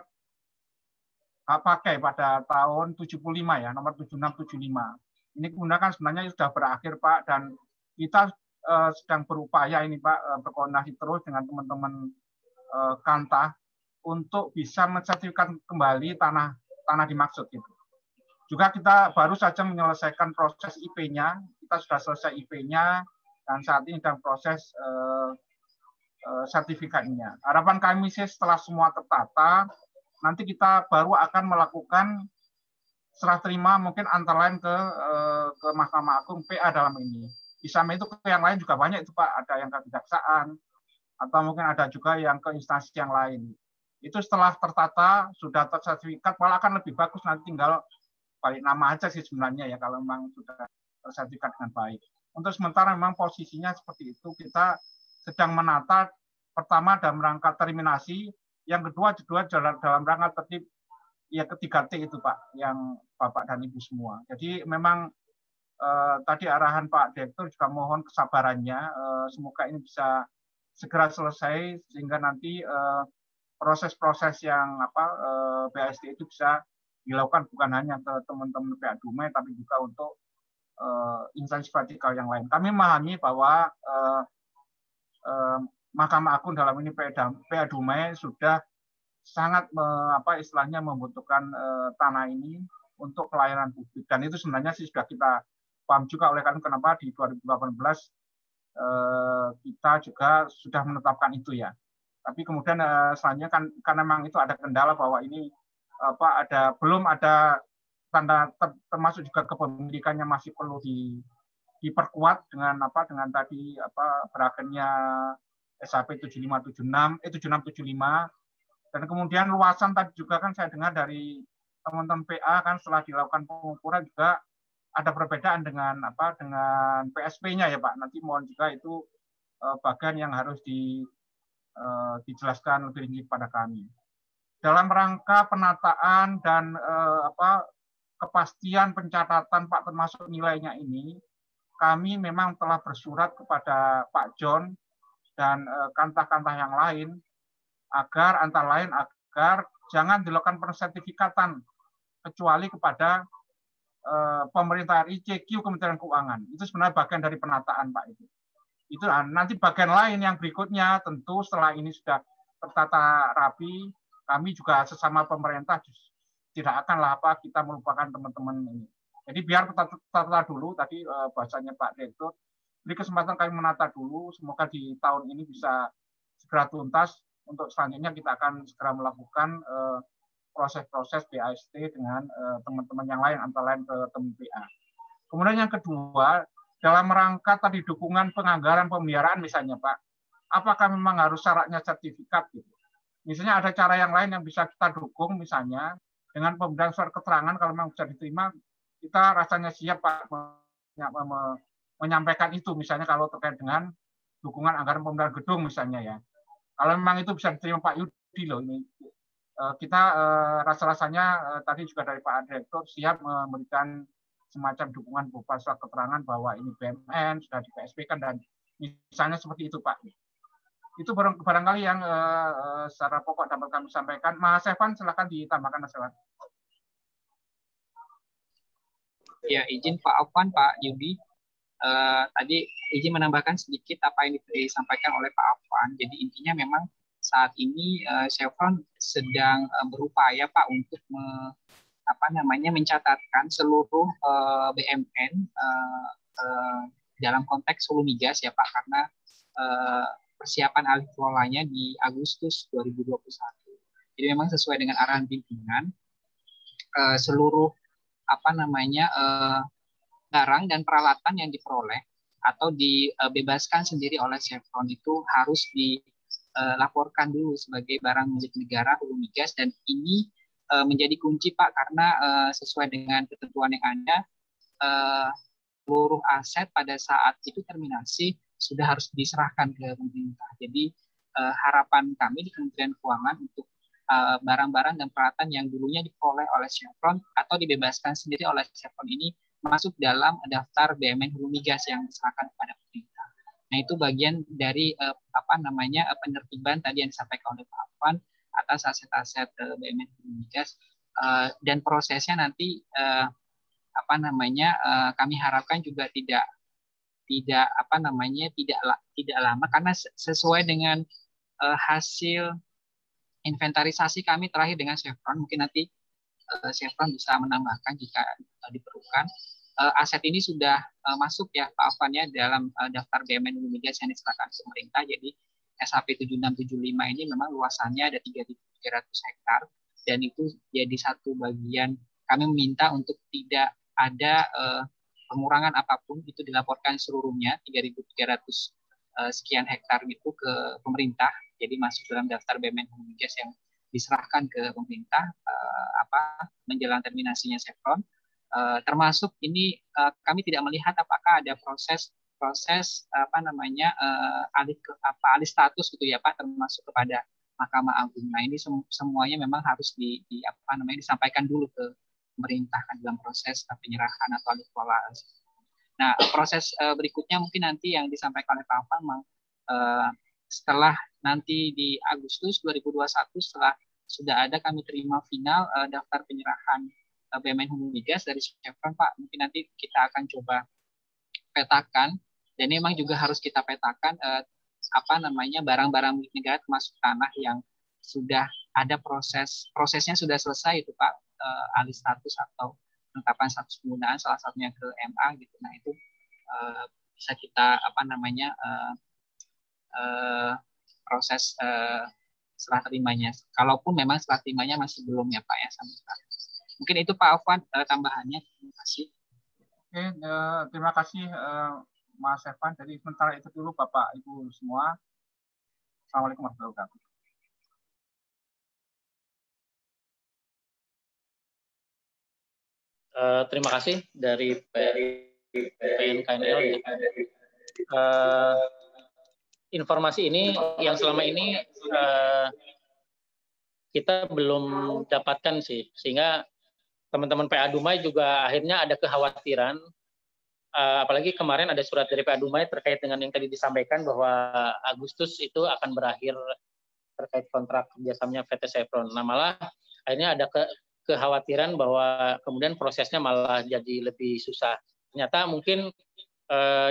hak pakai pada tahun 75 ya, nomor 7675. Ini kemudian kan sebenarnya sudah berakhir Pak, dan kita sedang berupaya ini Pak berkoordinasi terus dengan teman-teman Kantah untuk bisa mensertifikat kembali tanah dimaksud itu. Juga kita baru saja menyelesaikan proses IP-nya, kita sudah selesai IP-nya dan saat ini dalam proses sertifikatnya. Harapan kami sih setelah semua tertata, nanti kita baru akan melakukan serah terima mungkin antara lain ke Mahkamah Agung PA dalam ini. Di samping itu ke yang lain juga banyak itu Pak, ada yang ke kejaksaan atau mungkin ada juga yang ke instansi yang lain. Itu setelah tertata, sudah tersertifikat, malah akan lebih bagus nanti tinggal balik nama aja sih sebenarnya ya kalau memang sudah tersertifikat dengan baik. Untuk sementara memang posisinya seperti itu, kita sedang menata pertama dalam rangka terminasi, yang kedua dalam rangka tertib ya 3T itu Pak, yang Bapak dan Ibu semua. Jadi memang tadi arahan Pak Direktur juga mohon kesabarannya, semoga ini bisa segera selesai sehingga nanti proses-proses yang BASD itu bisa dilakukan bukan hanya ke teman-teman PA Dumai tapi juga untuk instansi vertikal yang lain. Kami memahami bahwa Mahkamah Agung dalam ini PA Dumai sudah sangat istilahnya membutuhkan tanah ini untuk pelayanan publik, dan itu sebenarnya sih sudah kita paham juga. Oleh karena kenapa di 2018 kita juga sudah menetapkan itu ya. Tapi kemudian selanjutnya kan karena memang itu ada kendala bahwa ini belum ada tanda termasuk juga kepemilikannya masih perlu diperkuat dengan tadi berakhirnya SHP 7675 dan kemudian luasan tadi juga kan saya dengar dari teman-teman PA kan setelah dilakukan pengukuran juga ada perbedaan dengan PSP-nya ya Pak. Nanti mohon juga itu bagian yang harus dijelaskan lebih rinci kepada kami. Dalam rangka penataan dan kepastian pencatatan Pak termasuk nilainya ini, kami memang telah bersurat kepada Pak John dan kantah-kantah yang lain agar jangan dilakukan persertifikatan kecuali kepada pemerintah RI, CQ, Kementerian Keuangan. Itu sebenarnya bagian dari penataan Pak itu. Itu nanti bagian lain yang berikutnya tentu setelah ini sudah tertata rapi, kami juga sesama pemerintah tidak akanlah kita melupakan teman-teman ini. Jadi biar kita tata dulu tadi bahasanya Pak Direktur, beri kesempatan kami menata dulu, semoga di tahun ini bisa segera tuntas. Untuk selanjutnya kita akan segera melakukan proses-proses BASD dengan teman-teman yang lain, antara lain ke teman PA. Kemudian yang kedua, dalam rangka tadi dukungan penganggaran pemeliharaan misalnya Pak, apakah memang harus syaratnya sertifikat gitu? Misalnya ada cara yang lain yang bisa kita dukung, misalnya dengan pemberian surat keterangan kalau memang bisa diterima, kita rasanya siap Pak menyampaikan itu, misalnya kalau terkait dengan dukungan anggaran pemeliharaan gedung misalnya ya. Kalau memang itu bisa diterima Pak Yudi loh ini. Kita rasa-rasanya tadi juga dari Pak Direktur siap memberikan semacam dukungan berupa surat keterangan bahwa ini BMN sudah di PSP kan dan misalnya seperti itu Pak. Itu barangkali yang secara pokok dapat kami sampaikan. Mas Evan silakan ditambahkan Mas Evan. Ya izin Pak Afwan, Pak Yudi. Tadi izin menambahkan sedikit apa yang disampaikan oleh Pak Afwan. Jadi intinya memang saat ini Chevron sedang berupaya Pak untuk mencatatkan seluruh BMN dalam konteks hulu migas ya Pak, karena persiapan alih kelolanya di Agustus 2021. Jadi memang sesuai dengan arahan pimpinan seluruh barang dan peralatan yang diperoleh atau dibebaskan sendiri oleh Chevron itu harus dilaporkan dulu sebagai barang milik negara hulu migas, dan ini menjadi kunci Pak, karena sesuai dengan ketentuan yang ada, seluruh aset pada saat itu terminasi sudah harus diserahkan ke pemerintah. Jadi harapan kami di Kementerian Keuangan untuk barang-barang dan peralatan yang dulunya diperoleh oleh Chevron atau dibebaskan sendiri oleh Chevron ini masuk dalam daftar BUMN hulu migas yang diserahkan kepada pemerintah. Nah, itu bagian dari penertiban tadi yang disampaikan oleh Pak Afwan atas aset-aset BUMN hulu migas, dan prosesnya nanti kami harapkan juga tidak lama, karena sesuai dengan hasil inventarisasi kami terakhir dengan Chevron, mungkin nanti Chevron bisa menambahkan jika diperlukan. Aset ini sudah masuk ya Pak Afwan ya dalam daftar BUMN hulu migas yang diserahkan ke pemerintah. Jadi SHP 7675 ini memang luasannya ada 3.300 hektar, dan itu jadi satu bagian. Kami meminta untuk tidak ada pengurangan apapun, itu dilaporkan seluruhnya 3.300 sekian hektar itu ke pemerintah. Jadi masuk dalam daftar BUMN hulu migas yang diserahkan ke pemerintah menjelang terminasinya Chevron. Termasuk ini kami tidak melihat apakah ada proses alih status gitu ya Pak, termasuk kepada Mahkamah Agung. Nah, ini semuanya memang harus disampaikan dulu ke pemerintah kan dalam proses penyerahan atau alih kelola. Nah, proses berikutnya mungkin nanti yang disampaikan oleh Pak Afwan, setelah nanti di Agustus 2021, setelah sudah ada kami terima final daftar penyerahan BUMN hulu migas dari Chevron Pak, mungkin nanti kita akan coba petakan, dan memang juga harus kita petakan barang-barang milik negara termasuk tanah yang sudah ada prosesnya sudah selesai itu Pak, alih status atau penetapan status penggunaan, salah satunya ke MA gitu. Nah, itu bisa kita proses serah terimanya. Kalaupun memang serah terimanya masih belum ya Pak ya sampai sekarang. Mungkin itu Pak Afwan tambahannya. Terima kasih. Oke, terima kasih Mas Evan. Jadi sementara itu dulu Bapak Ibu semua. Assalamualaikum warahmatullahi wabarakatuh. Terima kasih dari PNKNL. Informasi ini yang selama ini kita belum dapatkan sih, sehingga teman-teman PA Dumai juga akhirnya ada kekhawatiran, apalagi kemarin ada surat dari PA Dumai terkait dengan yang tadi disampaikan bahwa Agustus itu akan berakhir terkait kontrak kerjasamanya PT Chevron. Nah, malah akhirnya ada kekhawatiran bahwa kemudian prosesnya malah jadi lebih susah. Ternyata mungkin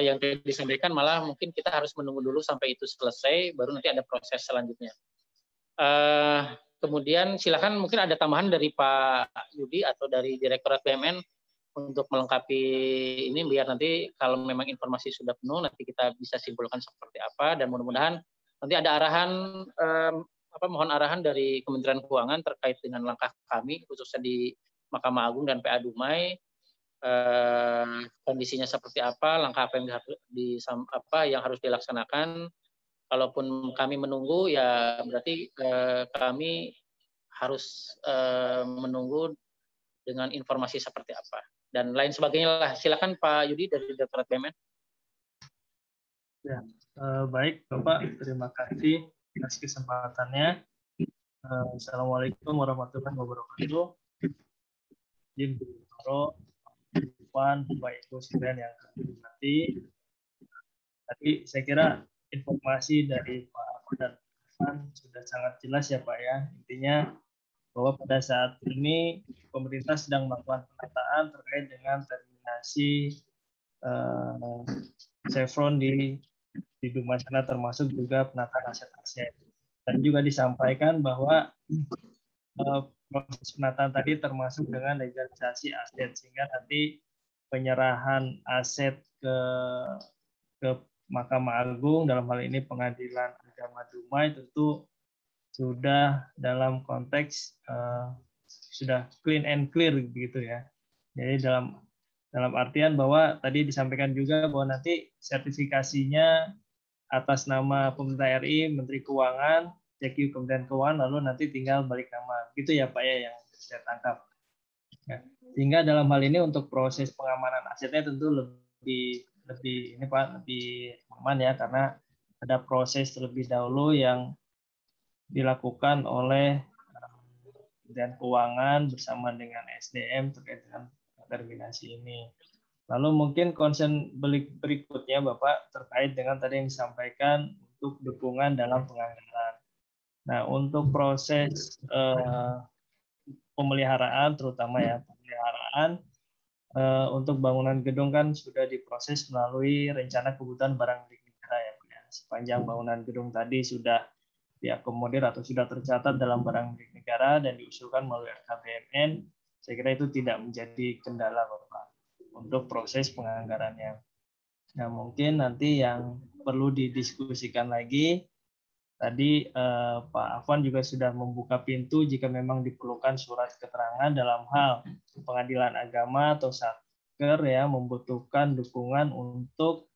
yang disampaikan malah mungkin kita harus menunggu dulu sampai itu selesai, baru nanti ada proses selanjutnya. Kemudian silakan mungkin ada tambahan dari Pak Yudi atau dari Direktorat BUMN untuk melengkapi ini, biar nanti kalau memang informasi sudah penuh nanti kita bisa simpulkan seperti apa, dan mudah-mudahan nanti ada arahan mohon arahan dari Kementerian Keuangan terkait dengan langkah kami khususnya di Mahkamah Agung dan PA Dumai, kondisinya seperti apa, langkah apa yang harus dilaksanakan. Kalaupun kami menunggu, ya berarti kami harus menunggu dengan informasi seperti apa dan lain sebagainya lah. Silakan Pak Yudi dari Direktorat BUMN. Ya, baik Bapak, terima kasih atas kesempatannya. Assalamualaikum warahmatullahi wabarakatuh. Izin Bro, Puan, Bapak Ibu sekalian yang kami hormati. Tadi saya kira informasi dari Pak Afwan dan Pak sudah sangat jelas ya Pak ya. Intinya bahwa pada saat ini pemerintah sedang melakukan pemetaan terkait dengan terminasi Chevron di Dumai sana, termasuk juga penataan aset-aset. Dan juga disampaikan bahwa proses penataan tadi termasuk dengan legalisasi aset, sehingga nanti penyerahan aset ke Mahkamah Agung, dalam hal ini Pengadilan Agama Dumai, tentu sudah dalam konteks sudah clean and clear begitu ya. Jadi dalam Dalam artian bahwa tadi disampaikan juga bahwa nanti sertifikasinya atas nama pemerintah RI, Menteri Keuangan, CQ Kementerian Keuangan, lalu nanti tinggal balik nama. Gitu ya Pak ya yang saya tangkap. Ya. Sehingga dalam hal ini untuk proses pengamanan asetnya tentu lebih ini Pak, lebih aman ya, karena ada proses terlebih dahulu yang dilakukan oleh Kementerian Keuangan bersama dengan SDM terkait dengan terminasi ini. Lalu mungkin concern berikutnya Bapak terkait dengan tadi yang disampaikan untuk dukungan dalam penganggaran. Nah, untuk proses pemeliharaan terutama ya pemeliharaan untuk bangunan gedung kan sudah diproses melalui rencana kebutuhan barang milik negara ya. Sepanjang bangunan gedung tadi sudah diakomodir atau sudah tercatat dalam barang milik negara dan diusulkan melalui RKBMN, saya kira itu tidak menjadi kendala Bapak untuk proses penganggarannya. Nah, mungkin nanti yang perlu didiskusikan lagi, tadi Pak Afwan juga sudah membuka pintu jika memang diperlukan surat keterangan dalam hal pengadilan agama atau satker ya membutuhkan dukungan untuk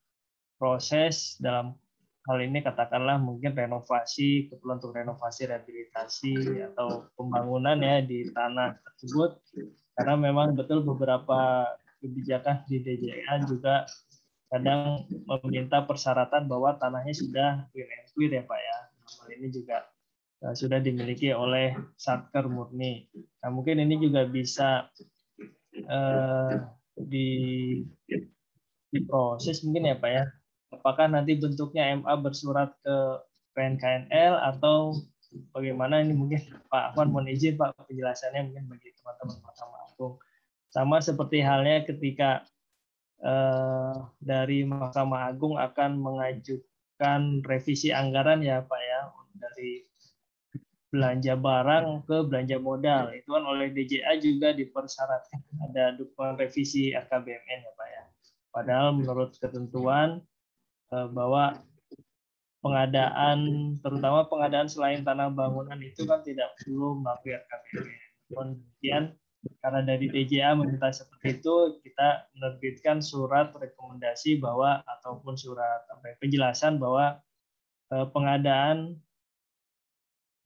proses dalam hal ini katakanlah mungkin renovasi, keperluan untuk renovasi, rehabilitasi atau pembangunan ya di tanah tersebut, karena memang betul beberapa kebijakan di DJA juga kadang meminta persyaratan bahwa tanahnya sudah clean and clear ya Pak ya. Hal ini juga sudah dimiliki oleh satker murni. Nah, mungkin ini juga bisa diproses mungkin ya Pak ya. Apakah nanti bentuknya MA bersurat ke PNKNL atau bagaimana, ini mungkin Pak Afwan mohon izin Pak penjelasannya mungkin bagi teman-teman Mahkamah Agung. Sama seperti halnya ketika dari Mahkamah Agung akan mengajukan revisi anggaran ya Pak ya, dari belanja barang ke belanja modal, itu kan oleh DJA juga dipersyaratkan ada dukungan revisi RKBMN ya Pak ya. Padahal menurut ketentuan bahwa pengadaan, terutama pengadaan selain tanah bangunan itu kan tidak perlu melalui RKBMN. Kemudian karena dari DJA meminta seperti itu, kita menerbitkan surat rekomendasi bahwa ataupun surat penjelasan bahwa pengadaan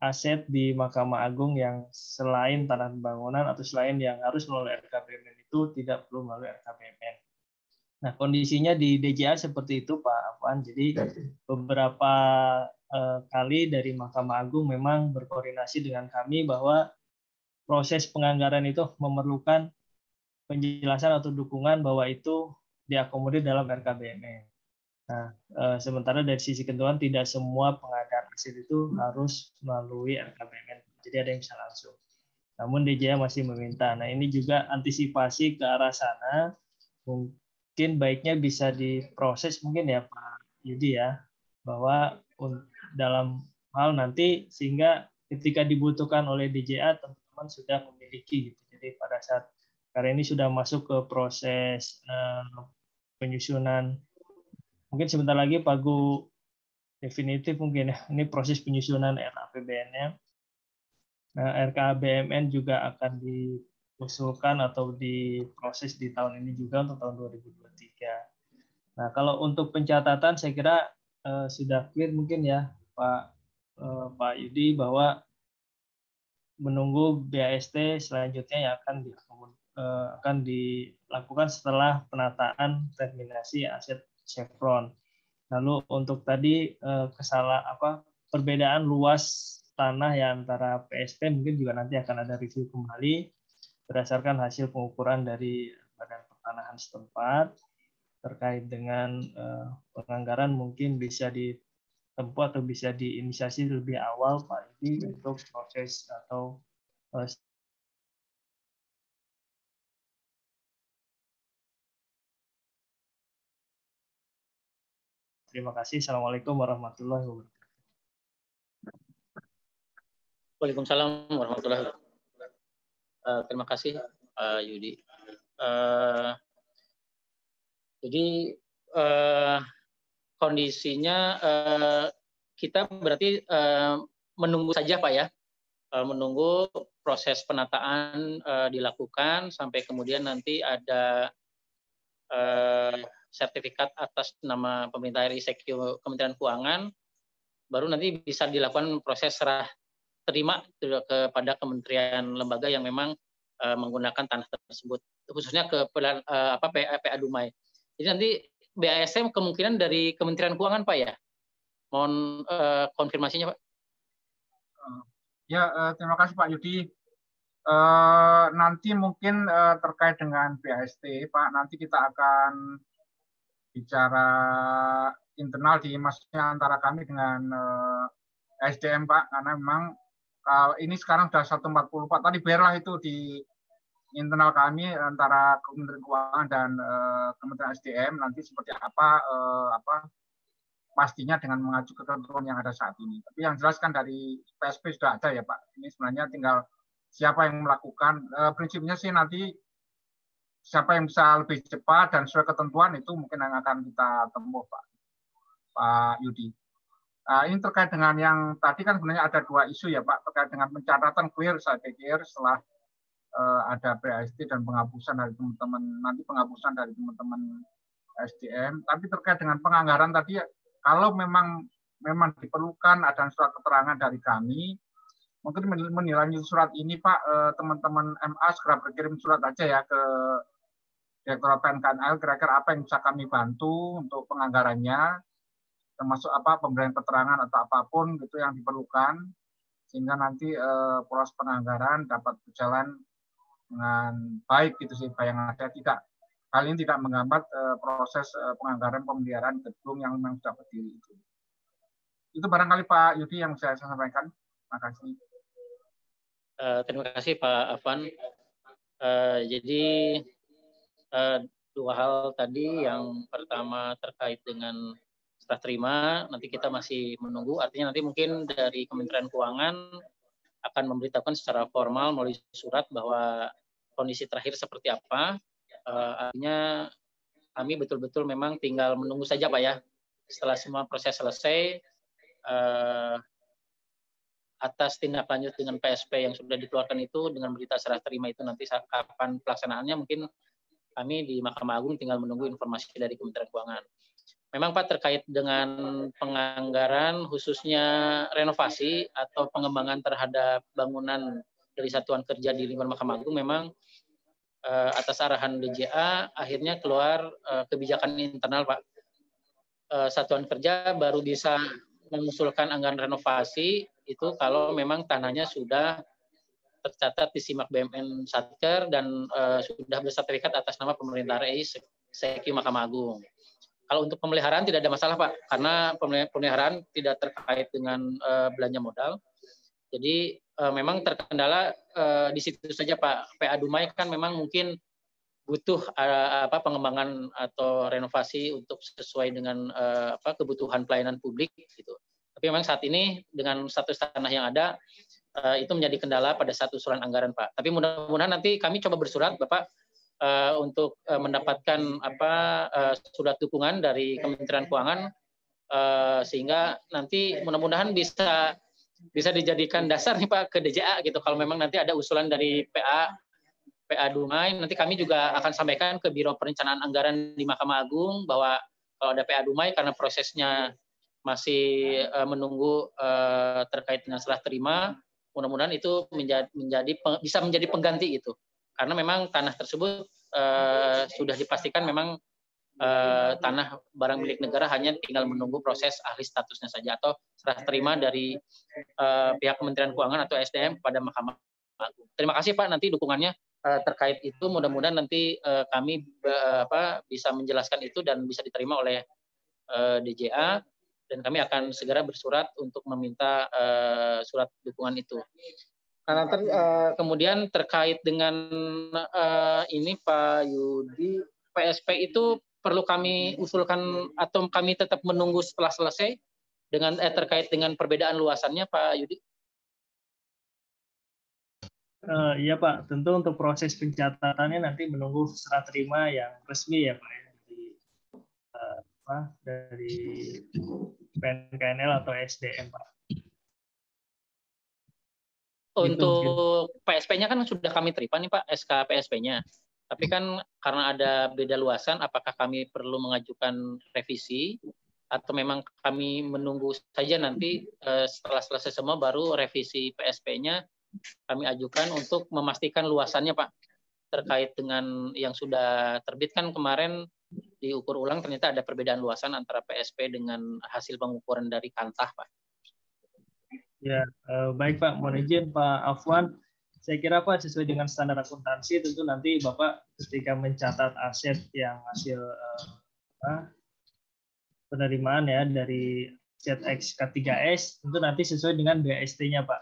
aset di Mahkamah Agung yang selain tanah bangunan atau selain yang harus melalui RKBMN itu tidak perlu melalui RKBMN. Nah, kondisinya di DJA seperti itu Pak Afwan. Jadi beberapa kali dari Mahkamah Agung memang berkoordinasi dengan kami bahwa proses penganggaran itu memerlukan penjelasan atau dukungan bahwa itu diakomodir dalam RKBMN. Nah, sementara dari sisi ketentuan tidak semua pengadaan aset itu harus melalui RKBMN. Jadi ada yang bisa langsung. Namun DJA masih meminta. Nah, ini juga antisipasi ke arah sana. Mungkin baiknya bisa diproses mungkin ya Pak Yudi ya, bahwa dalam hal nanti sehingga ketika dibutuhkan oleh DJA teman-teman sudah memiliki gitu. Jadi pada saat karena ini sudah masuk ke proses penyusunan, mungkin sebentar lagi Pagu definitif mungkin ya, ini proses penyusunan RAPBN-nya. Nah, RKBMN juga akan diusulkan atau diproses di tahun ini juga untuk tahun 2023. Nah, kalau untuk pencatatan saya kira sudah clear mungkin ya Pak Yudi, bahwa menunggu BAST selanjutnya yang akan dilakukan setelah penataan terminasi aset Chevron. Lalu untuk tadi perbedaan luas tanah ya antara PSP mungkin juga nanti akan ada review kembali berdasarkan hasil pengukuran dari Badan Pertanahan setempat terkait dengan penganggaran, mungkin bisa ditempuh atau bisa diinisiasi lebih awal Pak Yudi untuk proses atau terima kasih. Assalamualaikum warahmatullahi wabarakatuh. Waalaikumsalam warahmatullahi wabarakatuh. Terima kasih Yudi. Jadi kondisinya kita berarti menunggu saja Pak ya, menunggu proses penataan dilakukan sampai kemudian nanti ada sertifikat atas nama pemerintah RI Sekio Kementerian Keuangan, baru nanti bisa dilakukan proses serah terima kepada kementerian lembaga yang memang menggunakan tanah tersebut, khususnya ke PA Dumai. Jadi nanti BASM kemungkinan dari Kementerian Keuangan, Pak, ya? Mohon konfirmasinya, Pak. Ya, terima kasih Pak Yudi. Nanti mungkin terkait dengan BAST, Pak, nanti kita akan bicara internal maksudnya antara kami dengan SDM, Pak, karena memang ini sekarang sudah 140, Pak. Tadi biarlah itu di internal kami antara Kementerian Keuangan dan Kementerian SDM nanti seperti apa pastinya dengan mengacu ketentuan yang ada saat ini. Tapi yang jelas kan dari PSP sudah ada ya Pak. Ini sebenarnya tinggal siapa yang melakukan. Prinsipnya sih nanti siapa yang bisa lebih cepat dan sesuai ketentuan itu mungkin yang akan kita tempuh Pak Yudi. Ini terkait dengan yang tadi kan sebenarnya ada dua isu ya Pak, terkait dengan pencatatan clear saya pikir setelah ada BAST dan penghapusan dari teman-teman, nanti penghapusan dari teman-teman SDM. Tapi terkait dengan penganggaran tadi, kalau memang diperlukan ada surat keterangan dari kami, mungkin menilai surat ini Pak, teman-teman MA segera berkirim surat aja ya ke Direktorat PNKNL, kira-kira apa yang bisa kami bantu untuk penganggarannya, termasuk pemberian keterangan atau apapun gitu yang diperlukan, sehingga nanti proses penganggaran dapat berjalan dengan baik gitu sih bayangan saya. Kali ini tidak menghambat proses penganggaran pemeliharaan gedung yang memang sudah berdiri itu barangkali Pak Yudi yang saya sampaikan. Terima kasih. Terima kasih Pak Afwan. Jadi dua hal tadi, yang pertama terkait dengan serah terima, nanti kita masih menunggu, artinya nanti mungkin dari Kementerian Keuangan akan memberitahukan secara formal melalui surat bahwa kondisi terakhir seperti apa. Artinya kami betul-betul memang tinggal menunggu saja Pak ya, setelah semua proses selesai, atas tindak lanjut dengan PSP yang sudah dikeluarkan itu dengan berita serah terima itu nanti kapan pelaksanaannya, mungkin kami di Mahkamah Agung tinggal menunggu informasi dari Kementerian Keuangan. Memang Pak, terkait dengan penganggaran khususnya renovasi atau pengembangan terhadap bangunan dari satuan kerja di lingkungan Mahkamah Agung, memang atas arahan DJA akhirnya keluar kebijakan internal Pak. Satuan kerja baru bisa mengusulkan anggaran renovasi itu kalau memang tanahnya sudah tercatat di SIMAK BMN Satker dan sudah bersertifikat atas nama pemerintah RI Sekio Mahkamah Agung. Kalau untuk pemeliharaan tidak ada masalah Pak, karena pemeliharaan tidak terkait dengan belanja modal. Jadi memang terkendala di situ saja Pak. PA Dumai kan memang mungkin butuh pengembangan atau renovasi untuk sesuai dengan kebutuhan pelayanan publik gitu. Tapi memang saat ini dengan status tanah yang ada itu menjadi kendala pada saat usulan anggaran Pak. Tapi mudah-mudahan nanti kami coba bersurat Bapak untuk mendapatkan surat dukungan dari Kementerian Keuangan sehingga nanti mudah-mudahan bisa dijadikan dasar nih Pak ke DJA gitu. Kalau memang nanti ada usulan dari PA Dumai, nanti kami juga akan sampaikan ke Biro Perencanaan Anggaran di Mahkamah Agung bahwa kalau ada PA Dumai karena prosesnya masih menunggu terkait dengan serah terima, mudah-mudahan itu bisa menjadi pengganti itu. Karena memang tanah tersebut sudah dipastikan memang tanah barang milik negara, hanya tinggal menunggu proses ahli statusnya saja atau serah terima dari pihak Kementerian Keuangan atau SDM kepada Mahkamah Agung. Terima kasih Pak, nanti dukungannya terkait itu mudah-mudahan nanti kami bisa menjelaskan itu dan bisa diterima oleh DJA, dan kami akan segera bersurat untuk meminta surat dukungan itu. Nah, kemudian terkait dengan ini Pak Yudi, PSP itu perlu kami usulkan atau kami tetap menunggu setelah selesai dengan terkait dengan perbedaan luasannya Pak Yudi? Iya Pak, tentu untuk proses pencatatannya nanti menunggu serah terima yang resmi ya Pak ya, dari PNKNL atau SDM Pak. Untuk PSP-nya kan sudah kami terima nih Pak, SK PSP-nya. Tapi kan karena ada beda luasan, apakah kami perlu mengajukan revisi atau memang kami menunggu saja nanti setelah selesai semua baru revisi PSP-nya kami ajukan untuk memastikan luasannya, Pak, terkait dengan yang sudah terbit kan kemarin diukur ulang ternyata ada perbedaan luasan antara PSP dengan hasil pengukuran dari Kantah, Pak. Ya, baik Pak, mohon izin Pak Afwan. Saya kira Pak sesuai dengan standar akuntansi tentu nanti Bapak ketika mencatat aset yang hasil penerimaan ya dari ZX K3S tentu nanti sesuai dengan BST-nya Pak.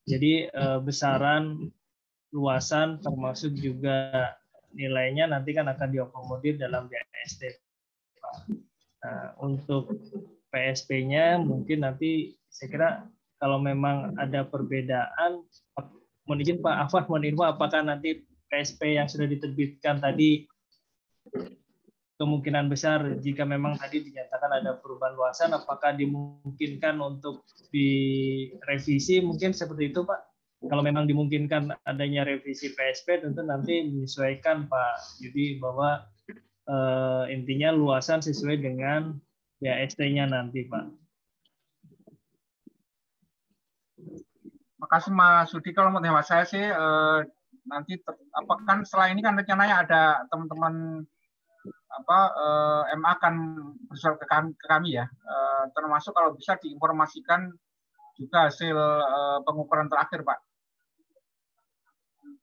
Jadi besaran, luasan termasuk juga nilainya nanti kan akan diakomodir dalam BST Pak. Nah, untuk PSP-nya mungkin nanti saya kira kalau memang ada perbedaan, mohon izin Pak Afwan, mohon info apakah nanti PSP yang sudah diterbitkan tadi kemungkinan besar jika memang tadi dinyatakan ada perubahan luasan, apakah dimungkinkan untuk direvisi mungkin seperti itu Pak? Kalau memang dimungkinkan adanya revisi PSP, tentu nanti menyesuaikan Pak Yudi bahwa intinya luasan sesuai dengan BAST-nya nanti Pak. Makasih Mas Sudi. Kalau menurut hemat saya sih nanti kan setelah ini kan rencananya ada teman-teman MA akan bersurat ke kami ya, termasuk kalau bisa diinformasikan juga hasil pengukuran terakhir Pak.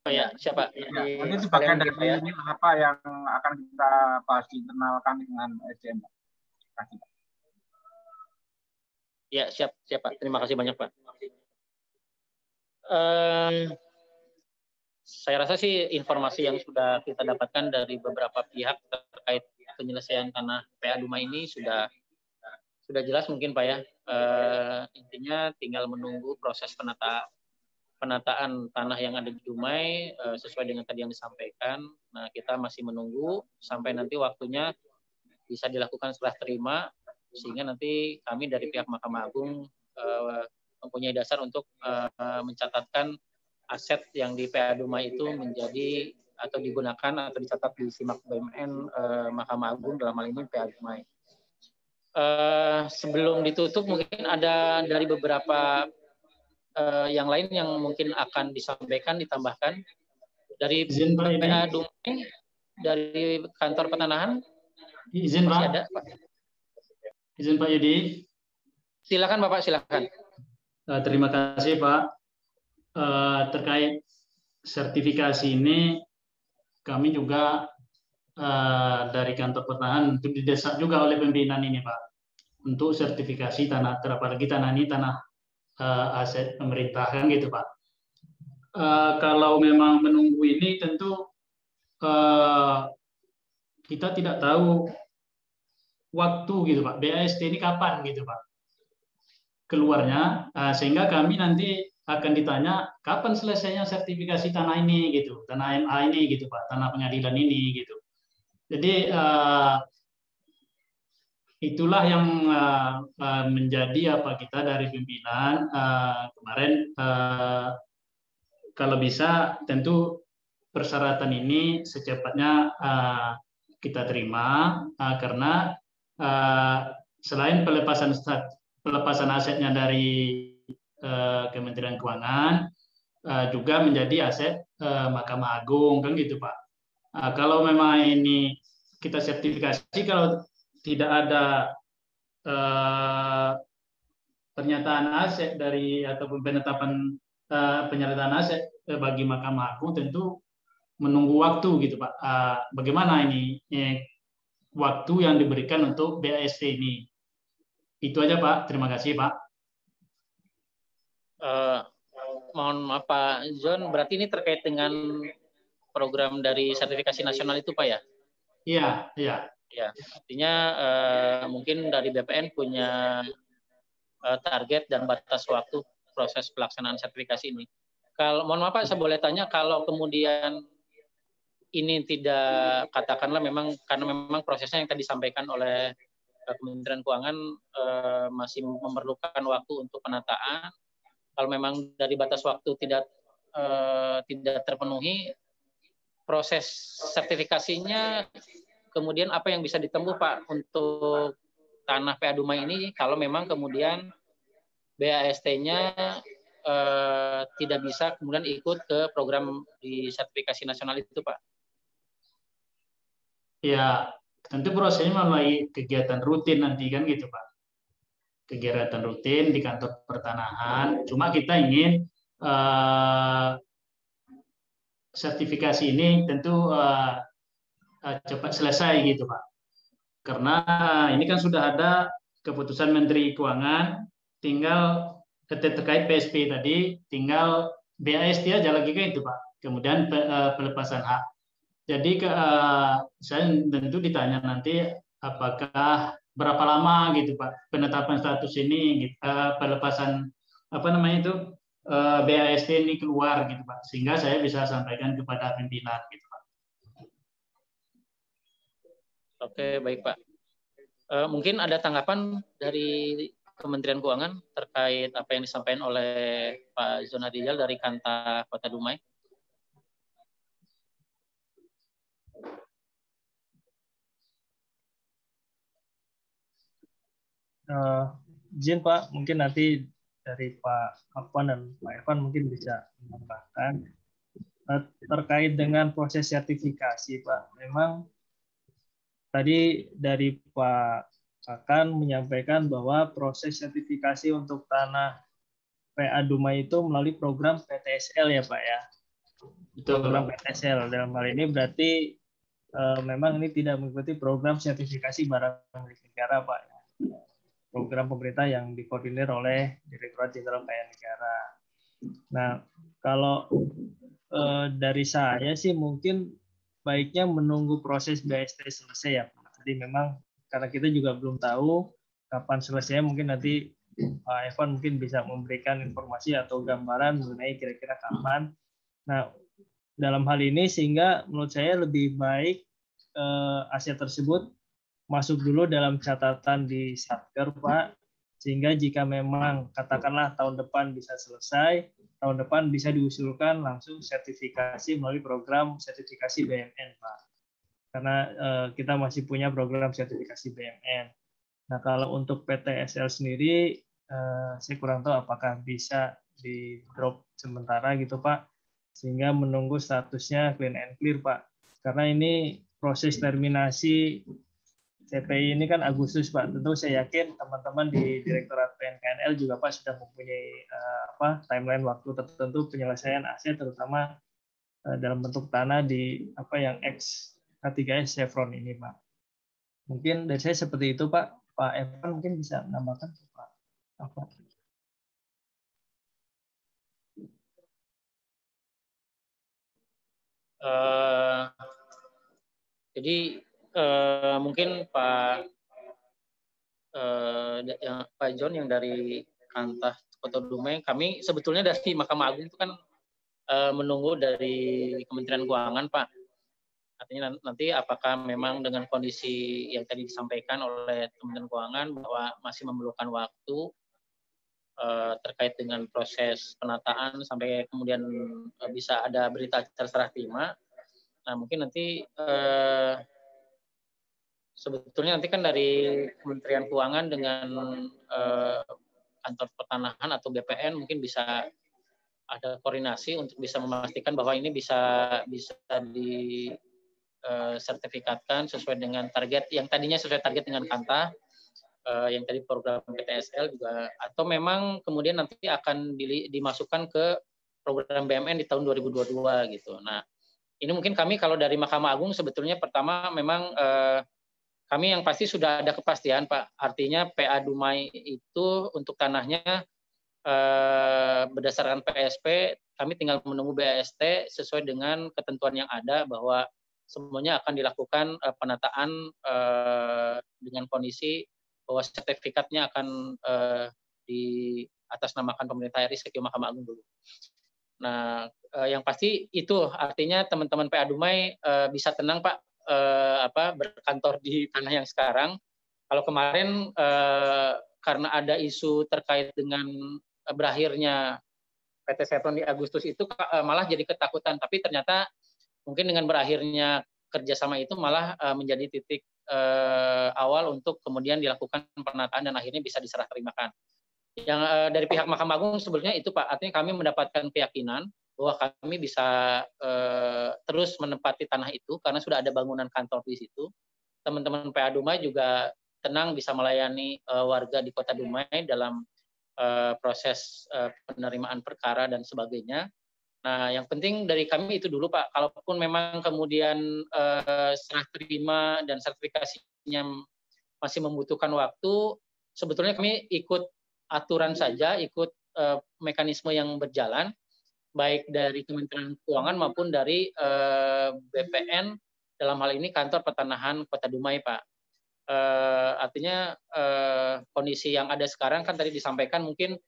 Oh ya, siapa? Ya, nanti itu bagian dari ini apa yang akan kita bahas di internal kami dengan SDM. Terima kasih Pak. Ya, siap Pak. Terima kasih banyak Pak. Saya rasa sih informasi yang sudah kita dapatkan dari beberapa pihak terkait penyelesaian tanah PA Dumai ini sudah jelas mungkin Pak ya. Intinya tinggal menunggu proses penataan tanah yang ada di Dumai sesuai dengan tadi yang disampaikan. Nah, kita masih menunggu sampai nanti waktunya bisa dilakukan setelah terima, sehingga nanti kami dari pihak Mahkamah Agung mempunyai dasar untuk mencatatkan aset yang di PA Dumai itu menjadi atau digunakan atau dicatat di SIMAK BUMN Mahkamah Agung dalam hal ini PA Dumai. Sebelum ditutup mungkin ada dari beberapa yang lain yang mungkin akan disampaikan, ditambahkan dari PA Dumai, dari kantor petanahan. Izin Pak. Ada, Pak. Izin Pak Yudi. Silakan Bapak, silakan. Terima kasih Pak. Terkait sertifikasi ini kami juga dari kantor petanahan untuk didesak juga oleh pimpinan ini Pak untuk sertifikasi tanah, apalagi tanah ini tanah aset pemerintah kan gitu Pak. Kalau memang menunggu ini tentu kita tidak tahu waktu gitu Pak, BAST ini kapan gitu Pak keluarnya, sehingga kami nanti akan ditanya kapan selesainya sertifikasi tanah ini gitu, tanah MA ini gitu Pak, tanah pengadilan ini gitu. Jadi itulah yang menjadi apa kita dari pimpinan kemarin kalau bisa tentu persyaratan ini secepatnya kita terima karena selain pelepasan asetnya dari Kementerian Keuangan juga menjadi aset Mahkamah Agung kan gitu Pak. Kalau memang ini kita sertifikasi, kalau tidak ada pernyataan aset dari ataupun penetapan penyerataan aset bagi Mahkamah Agung tentu menunggu waktu gitu Pak. Bagaimana ini waktu yang diberikan untuk BAST ini? Itu aja Pak. Terima kasih Pak. Mohon maaf Pak John, berarti ini terkait dengan program dari sertifikasi nasional itu Pak ya? Iya, iya. Ya, artinya mungkin dari BPN punya target dan batas waktu proses pelaksanaan sertifikasi ini. Kalau mohon maaf Pak, saya boleh tanya kalau kemudian ini tidak, katakanlah memang karena memang prosesnya yang tadi disampaikan oleh Kementerian Keuangan masih memerlukan waktu untuk penataan. Kalau memang dari batas waktu tidak terpenuhi, proses sertifikasinya, kemudian apa yang bisa ditempuh Pak untuk tanah PA Dumai ini kalau memang kemudian BAST-nya tidak bisa kemudian ikut ke program di sertifikasi nasional itu Pak? Ya, tentu prosesnya melalui kegiatan rutin nanti kan gitu Pak. Kegiatan rutin di kantor pertanahan. Cuma kita ingin sertifikasi ini tentu cepat selesai gitu Pak. Karena ini kan sudah ada keputusan Menteri Keuangan, tinggal terkait PSP tadi, tinggal BAST aja lagi kan itu Pak. Kemudian pelepasan hak. Jadi saya tentu ditanya nanti apakah berapa lama gitu Pak penetapan status ini, pelepasan apa namanya itu BAST ini keluar gitu Pak, sehingga saya bisa sampaikan kepada pimpinan gitu Pak. Oke, baik Pak. Mungkin ada tanggapan dari Kementerian Keuangan terkait apa yang disampaikan oleh Pak Zonadijal dari Kanta Kota Dumai. Izin Pak, mungkin nanti dari Pak Afwan dan Pak Evan mungkin bisa menambahkan terkait dengan proses sertifikasi Pak. Memang tadi dari Pak Kakan menyampaikan bahwa proses sertifikasi untuk tanah PA Dumai itu melalui program PTSL ya Pak ya. Program PTSL dalam hal ini berarti memang ini tidak mengikuti program sertifikasi barang milik negara Pak. Program pemerintah yang dikoordinir oleh Direktorat Jenderal Kekayaan Negara. Nah, kalau dari saya sih mungkin baiknya menunggu proses BAST selesai ya. Jadi memang karena kita juga belum tahu kapan selesai, mungkin nanti Pak Evan mungkin bisa memberikan informasi atau gambaran mengenai kira-kira kapan. Nah, dalam hal ini sehingga menurut saya lebih baik aset tersebut masuk dulu dalam catatan di Satker Pak, sehingga jika memang katakanlah tahun depan bisa selesai, tahun depan bisa diusulkan langsung sertifikasi melalui program sertifikasi BMN Pak, karena kita masih punya program sertifikasi BMN. Nah kalau untuk PTSL sendiri saya kurang tahu apakah bisa di drop sementara gitu Pak, sehingga menunggu statusnya clean and clear Pak, karena ini proses terminasi CPI ini kan Agustus Pak. Tentu saya yakin teman-teman di Direktorat PNKNL juga Pak sudah mempunyai timeline waktu tertentu penyelesaian aset terutama dalam bentuk tanah di yang X3S Chevron ini Pak. Mungkin dari saya seperti itu Pak. Pak Evan mungkin bisa menambahkan Pak. Jadi mungkin Pak John yang dari Kantah Kota Dumai, kami sebetulnya dari Mahkamah Agung itu kan menunggu dari Kementerian Keuangan Pak. Artinya nanti apakah memang dengan kondisi yang tadi disampaikan oleh Kementerian Keuangan bahwa masih memerlukan waktu terkait dengan proses penataan sampai kemudian bisa ada berita acara serah terima. Nah mungkin nanti sebetulnya nanti kan dari Kementerian Keuangan dengan kantor pertanahan atau BPN mungkin bisa ada koordinasi untuk bisa memastikan bahwa ini bisa disertifikatkan sesuai dengan target yang tadinya sesuai target dengan Kanta, yang tadi program PTSL juga, atau memang kemudian nanti akan dimasukkan ke program BMN di tahun 2022 gitu. Nah ini mungkin kami kalau dari Mahkamah Agung sebetulnya pertama memang kami yang pasti sudah ada kepastian Pak. Artinya PA Dumai itu untuk tanahnya berdasarkan PSP, kami tinggal menunggu BAST sesuai dengan ketentuan yang ada bahwa semuanya akan dilakukan penataan dengan kondisi bahwa sertifikatnya akan diatasnamakan pemerintah RI ke Mahkamah Agung dulu. Nah, yang pasti itu artinya teman-teman PA Dumai bisa tenang Pak. Berkantor di tanah yang sekarang. Kalau kemarin karena ada isu terkait dengan berakhirnya PT Chevron di Agustus itu malah jadi ketakutan. Tapi ternyata mungkin dengan berakhirnya kerjasama itu malah menjadi titik awal untuk kemudian dilakukan penataan dan akhirnya bisa diserah terimakan. Yang dari pihak Mahkamah Agung sebetulnya itu Pak, artinya kami mendapatkan keyakinan bahwa kami bisa terus menempati tanah itu karena sudah ada bangunan kantor di situ. Teman-teman PA Dumai juga tenang bisa melayani warga di Kota Dumai dalam proses penerimaan perkara dan sebagainya. Nah, yang penting dari kami itu dulu Pak. Kalaupun memang kemudian serah terima dan sertifikasinya masih membutuhkan waktu, sebetulnya kami ikut aturan saja, ikut mekanisme yang berjalan, baik dari Kementerian Keuangan maupun dari BPN, dalam hal ini Kantor Pertanahan Kota Dumai, Pak. Artinya kondisi yang ada sekarang kan tadi disampaikan, mungkin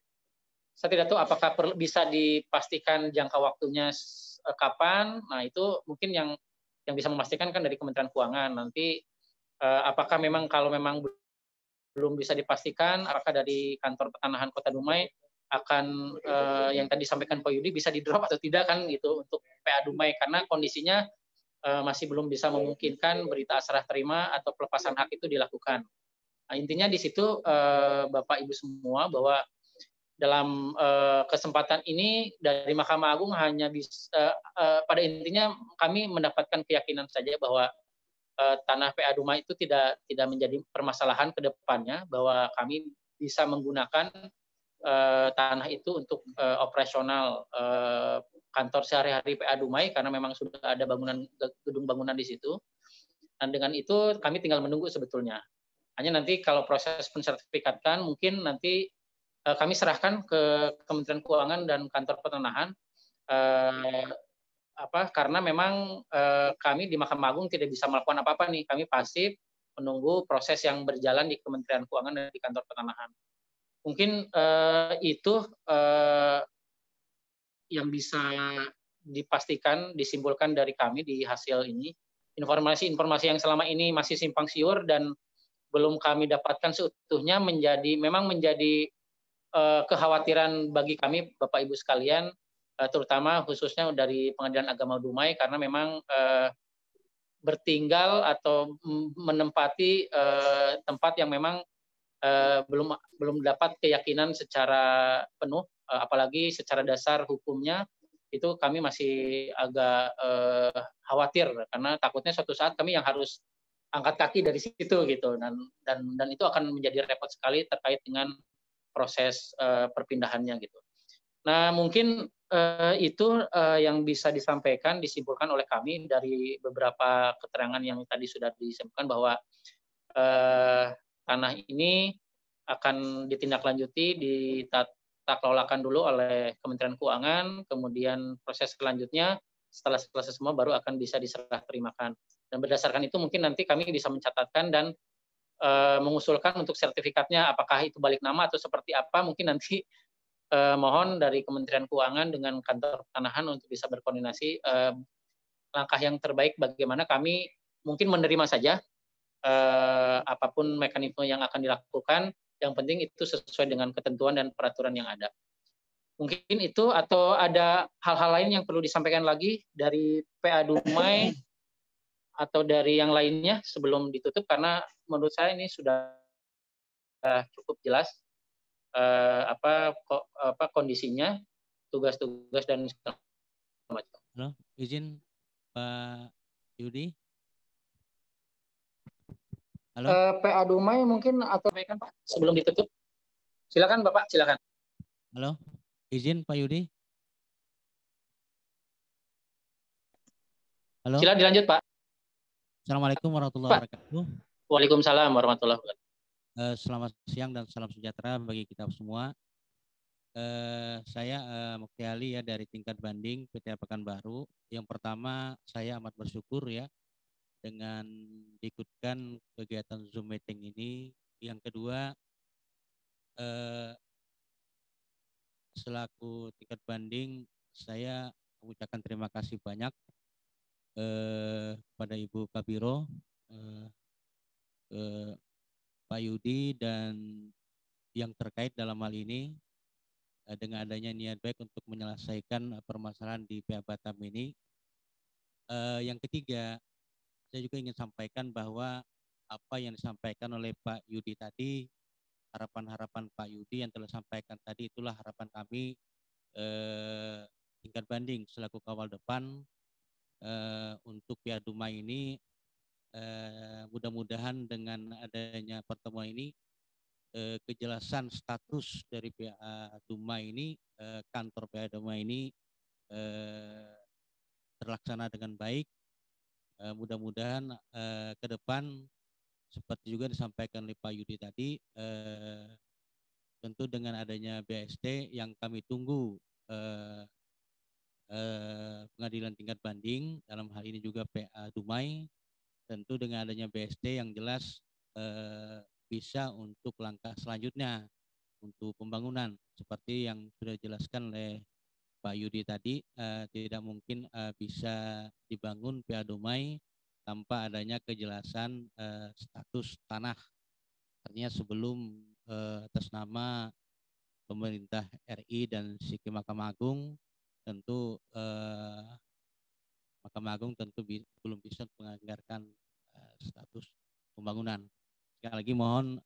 saya tidak tahu apakah bisa dipastikan jangka waktunya kapan. Nah, itu mungkin yang bisa memastikan kan dari Kementerian Keuangan. Nanti apakah memang kalau memang belum bisa dipastikan, apakah dari Kantor Pertanahan Kota Dumai akan yang tadi disampaikan Pak Yudi bisa di-drop atau tidak kan gitu untuk PA Dumai, karena kondisinya masih belum bisa memungkinkan berita serah terima atau pelepasan hak itu dilakukan. Nah, intinya di situ Bapak Ibu semua bahwa dalam kesempatan ini dari Mahkamah Agung hanya bisa pada intinya kami mendapatkan keyakinan saja bahwa tanah PA Dumai itu tidak menjadi permasalahan ke depannya, bahwa kami bisa menggunakan tanah itu untuk operasional kantor sehari-hari PA Dumai karena memang sudah ada gedung bangunan di situ. Dan dengan itu kami tinggal menunggu sebetulnya. Hanya nanti kalau proses pensertifikatan mungkin nanti kami serahkan ke Kementerian Keuangan dan Kantor Pertanahan karena memang kami di Mahkamah Agung tidak bisa melakukan apa-apa nih. Kami pasif menunggu proses yang berjalan di Kementerian Keuangan dan di Kantor Pertanahan. Mungkin itu yang bisa dipastikan, disimpulkan dari kami di hasil ini. Informasi-informasi yang selama ini masih simpang siur dan belum kami dapatkan seutuhnya memang menjadi kekhawatiran bagi kami, Bapak Ibu sekalian, terutama khususnya dari Pengadilan Agama Dumai, karena memang bertinggal atau menempati tempat yang memang belum dapat keyakinan secara penuh, apalagi secara dasar hukumnya itu kami masih agak khawatir karena takutnya suatu saat kami yang harus angkat kaki dari situ gitu, dan itu akan menjadi repot sekali terkait dengan proses perpindahannya gitu. Nah, mungkin itu yang bisa disampaikan, disimpulkan oleh kami dari beberapa keterangan yang tadi sudah disampaikan bahwa tanah ini akan ditindaklanjuti, ditata kelolakan dulu oleh Kementerian Keuangan, kemudian proses selanjutnya setelah selesai semua baru akan bisa diserah terimakan. Dan berdasarkan itu mungkin nanti kami bisa mencatatkan dan mengusulkan untuk sertifikatnya apakah itu balik nama atau seperti apa, mungkin nanti mohon dari Kementerian Keuangan dengan Kantor Pertanahan untuk bisa berkoordinasi langkah yang terbaik bagaimana kami mungkin menerima saja apapun mekanisme yang akan dilakukan, yang penting itu sesuai dengan ketentuan dan peraturan yang ada. Mungkin itu, atau ada hal-hal lain yang perlu disampaikan lagi dari PA Dumai atau dari yang lainnya sebelum ditutup, karena menurut saya ini sudah cukup jelas kondisinya, tugas-tugas dan segala macam. Halo, izin Pak Yudi. Halo. PA Dumai mungkin atau Pak sebelum ditutup. Silakan Bapak, silakan. Halo, izin Pak Yudi. Halo. Silakan dilanjut Pak. Assalamualaikum warahmatullahi wabarakatuh. Waalaikumsalam warahmatullahi wabarakatuh. Selamat siang dan salam sejahtera bagi kita semua. Saya Mukti Ali ya dari tingkat banding PT Pekanbaru. Yang pertama, saya amat bersyukur ya dengan diikutkan kegiatan Zoom meeting ini. Yang kedua, selaku tingkat banding, saya mengucapkan terima kasih banyak pada Ibu Kabiro, Pak Yudi, dan yang terkait dalam hal ini dengan adanya niat baik untuk menyelesaikan permasalahan di PA Batam ini. Yang ketiga, saya juga ingin sampaikan bahwa apa yang disampaikan oleh Pak Yudi tadi, harapan-harapan Pak Yudi yang telah sampaikan tadi, itulah harapan kami tingkat banding selaku kawal depan untuk PA Dumai ini. Mudah-mudahan dengan adanya pertemuan ini kejelasan status dari PA Dumai ini, kantor PA Dumai ini terlaksana dengan baik. Mudah-mudahan ke depan seperti juga disampaikan oleh Pak Yudi tadi, tentu dengan adanya BST yang kami tunggu pengadilan tingkat banding, dalam hal ini juga PA Dumai, tentu dengan adanya BST yang jelas bisa untuk langkah selanjutnya untuk pembangunan seperti yang sudah dijelaskan oleh Pak Yudi tadi, tidak mungkin bisa dibangun PA Dumai tanpa adanya kejelasan status tanah. Artinya sebelum atas nama pemerintah RI dan SIKI Mahkamah Agung, tentu Mahkamah Agung tentu belum bisa menganggarkan status pembangunan. Sekali lagi mohon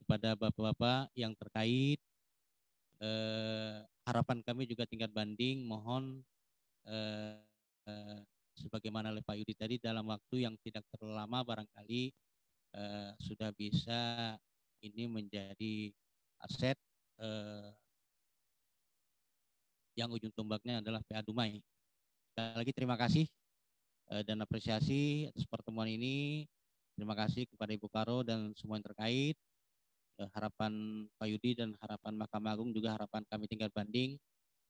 kepada Bapak-Bapak yang terkait, harapan kami juga tingkat banding, mohon sebagaimana oleh Pak Yudi tadi, dalam waktu yang tidak terlalu lama barangkali sudah bisa ini menjadi aset yang ujung tombaknya adalah PA Dumai. Sekali lagi terima kasih dan apresiasi atas pertemuan ini. Terima kasih kepada Ibu Karo dan semua yang terkait. Harapan Pak Yudi dan harapan Mahkamah Agung, juga harapan kami tingkat banding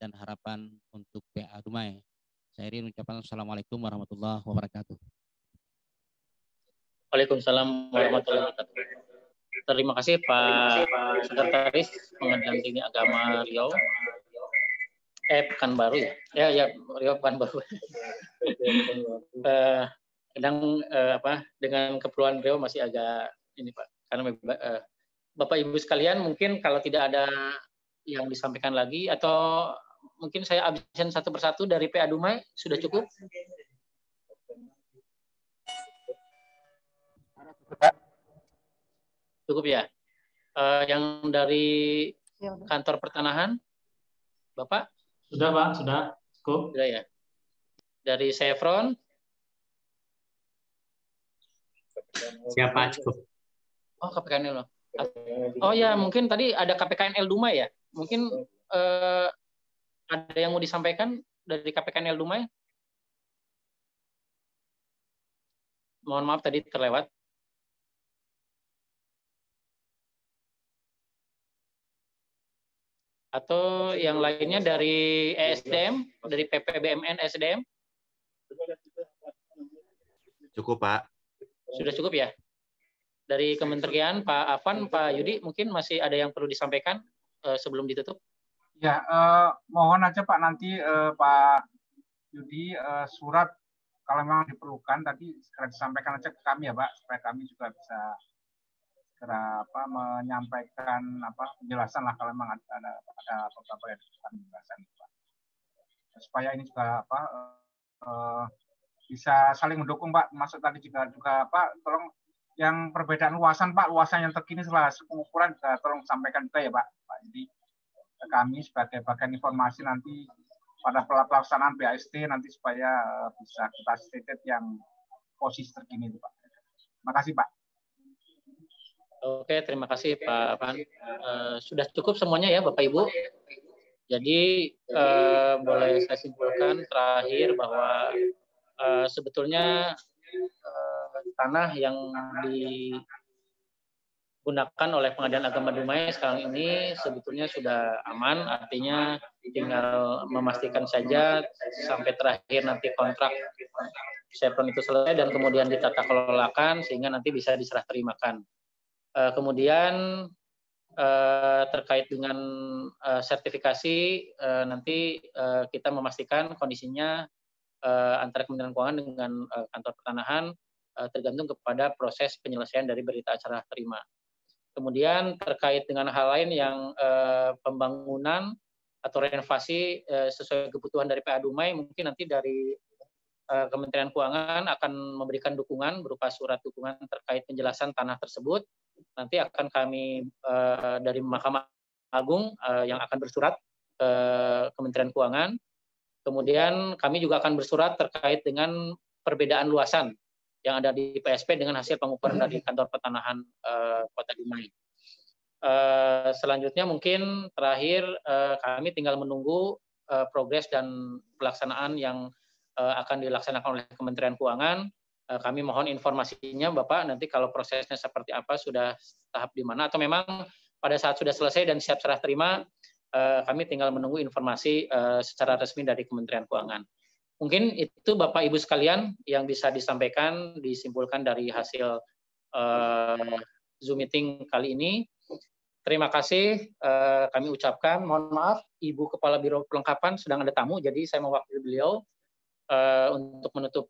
dan harapan untuk PA Dumai. Saya ingin mengucapkan Assalamualaikum warahmatullahi wabarakatuh. Waalaikumsalam warahmatullahi wabarakatuh. Terima kasih Pak Sekretaris Pengadilan Tinggi Agama Riau. Pekanbaru ya? Ya Riau Pekanbaru. Kadang dengan keperluan Riau masih agak ini Pak, karena Bapak Ibu sekalian, mungkin kalau tidak ada yang disampaikan lagi, atau mungkin saya absen satu persatu dari PA Dumai, sudah cukup? Cukup ya? Yang dari kantor pertanahan, Bapak? Sudah Pak, sudah. Cukup. Sudah ya? Dari Chevron? Siapa cukup? Oh, KPKNL. Oh ya, mungkin tadi ada KPKNL Dumai ya? Mungkin ada yang mau disampaikan dari KPKNL Dumai? Mohon maaf tadi terlewat. Atau yang lainnya dari ESDM, dari PPBMN ESDM? Cukup Pak. Sudah cukup ya? Dari Kementerian, Pak Afan, Pak Yudi, mungkin masih ada yang perlu disampaikan sebelum ditutup? Ya, mohon aja Pak nanti Pak Yudi surat kalau memang diperlukan tadi segera disampaikan aja ke kami ya Pak, supaya kami juga bisa segera menyampaikan penjelasan lah kalau memang ada beberapa yang penjelasan Pak. Supaya ini juga bisa saling mendukung Pak. Maksud tadi juga Pak, tolong yang perbedaan luasan Pak, luasan yang terkini setelah pengukuran juga tolong sampaikan juga ya Pak. Jadi kami sebagai bagian informasi nanti pada pelaksanaan BAST nanti supaya bisa kita stated yang posisi terkini itu Pak. Terima kasih Pak. Oke, terima kasih Pak Afan. Sudah cukup semuanya ya Bapak Ibu. Jadi boleh saya simpulkan terakhir bahwa sebetulnya tanah yang digunakan oleh Pengadilan Agama Dumai sekarang ini sebetulnya sudah aman, artinya tinggal memastikan saja sampai terakhir nanti kontrak Chevron itu selesai dan kemudian ditata kelolakan sehingga nanti bisa diserah terimakan. Kemudian terkait dengan sertifikasi nanti kita memastikan kondisinya antara Kementerian Keuangan dengan kantor pertanahan tergantung kepada proses penyelesaian dari berita acara terima. Kemudian terkait dengan hal lain yang pembangunan atau renovasi sesuai kebutuhan dari PA Dumai, mungkin nanti dari Kementerian Keuangan akan memberikan dukungan berupa surat dukungan terkait penjelasan tanah tersebut. Nanti akan kami dari Mahkamah Agung yang akan bersurat ke Kementerian Keuangan. Kemudian kami juga akan bersurat terkait dengan perbedaan luasan yang ada di PSP dengan hasil pengukuran dari kantor pertanahan Kota Dumai. Selanjutnya mungkin terakhir kami tinggal menunggu progres dan pelaksanaan yang akan dilaksanakan oleh Kementerian Keuangan. Kami mohon informasinya Bapak, nanti kalau prosesnya seperti apa, sudah tahap di mana, atau memang pada saat sudah selesai dan siap serah terima, kami tinggal menunggu informasi secara resmi dari Kementerian Keuangan. Mungkin itu Bapak Ibu sekalian yang bisa disampaikan, disimpulkan dari hasil Zoom meeting kali ini. Terima kasih kami ucapkan. Mohon maaf, Ibu Kepala Biro Perlengkapan sedang ada tamu, jadi saya mewakili beliau untuk menutup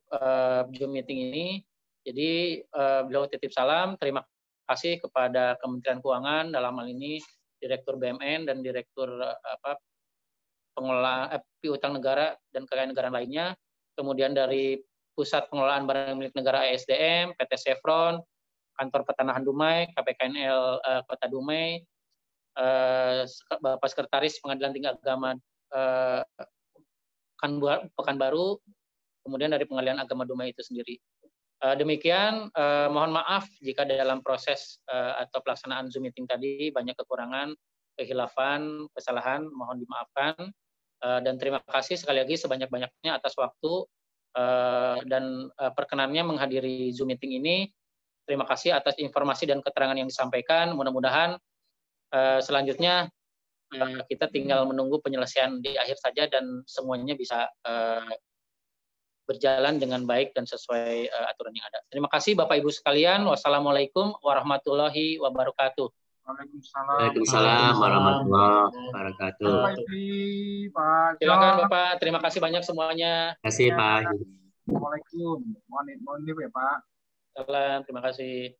Zoom meeting ini. Jadi beliau titip salam. Terima kasih kepada Kementerian Keuangan dalam hal ini Direktur BMN dan Direktur Pengelolaan Piutang Negara dan Kekayaan Negara lainnya. Kemudian dari Pusat Pengelolaan Barang Milik Negara ESDM, PT Chevron, Kantor Pertanahan Dumai, KPKNL Kota Dumai, Bapak Sekretaris Pengadilan Tinggi Agama Pekanbaru, kemudian dari Pengadilan Agama Dumai itu sendiri. Demikian, mohon maaf jika dalam proses atau pelaksanaan Zoom meeting tadi banyak kekurangan, kehilafan, kesalahan, mohon dimaafkan. Dan terima kasih sekali lagi sebanyak-banyaknya atas waktu dan perkenannya menghadiri Zoom meeting ini. Terima kasih atas informasi dan keterangan yang disampaikan. Mudah-mudahan selanjutnya kita tinggal menunggu penyelesaian di akhir saja dan semuanya bisa berjalan dengan baik dan sesuai aturan yang ada. Terima kasih Bapak Ibu sekalian. Wassalamualaikum warahmatullahi wabarakatuh. Waalaikumsalam warahmatullahi wabarakatuh. Silakan Bapak. Terima kasih banyak semuanya. Terima kasih Pak. Assalamualaikum. Mohon ya Pak. Salam, terima kasih.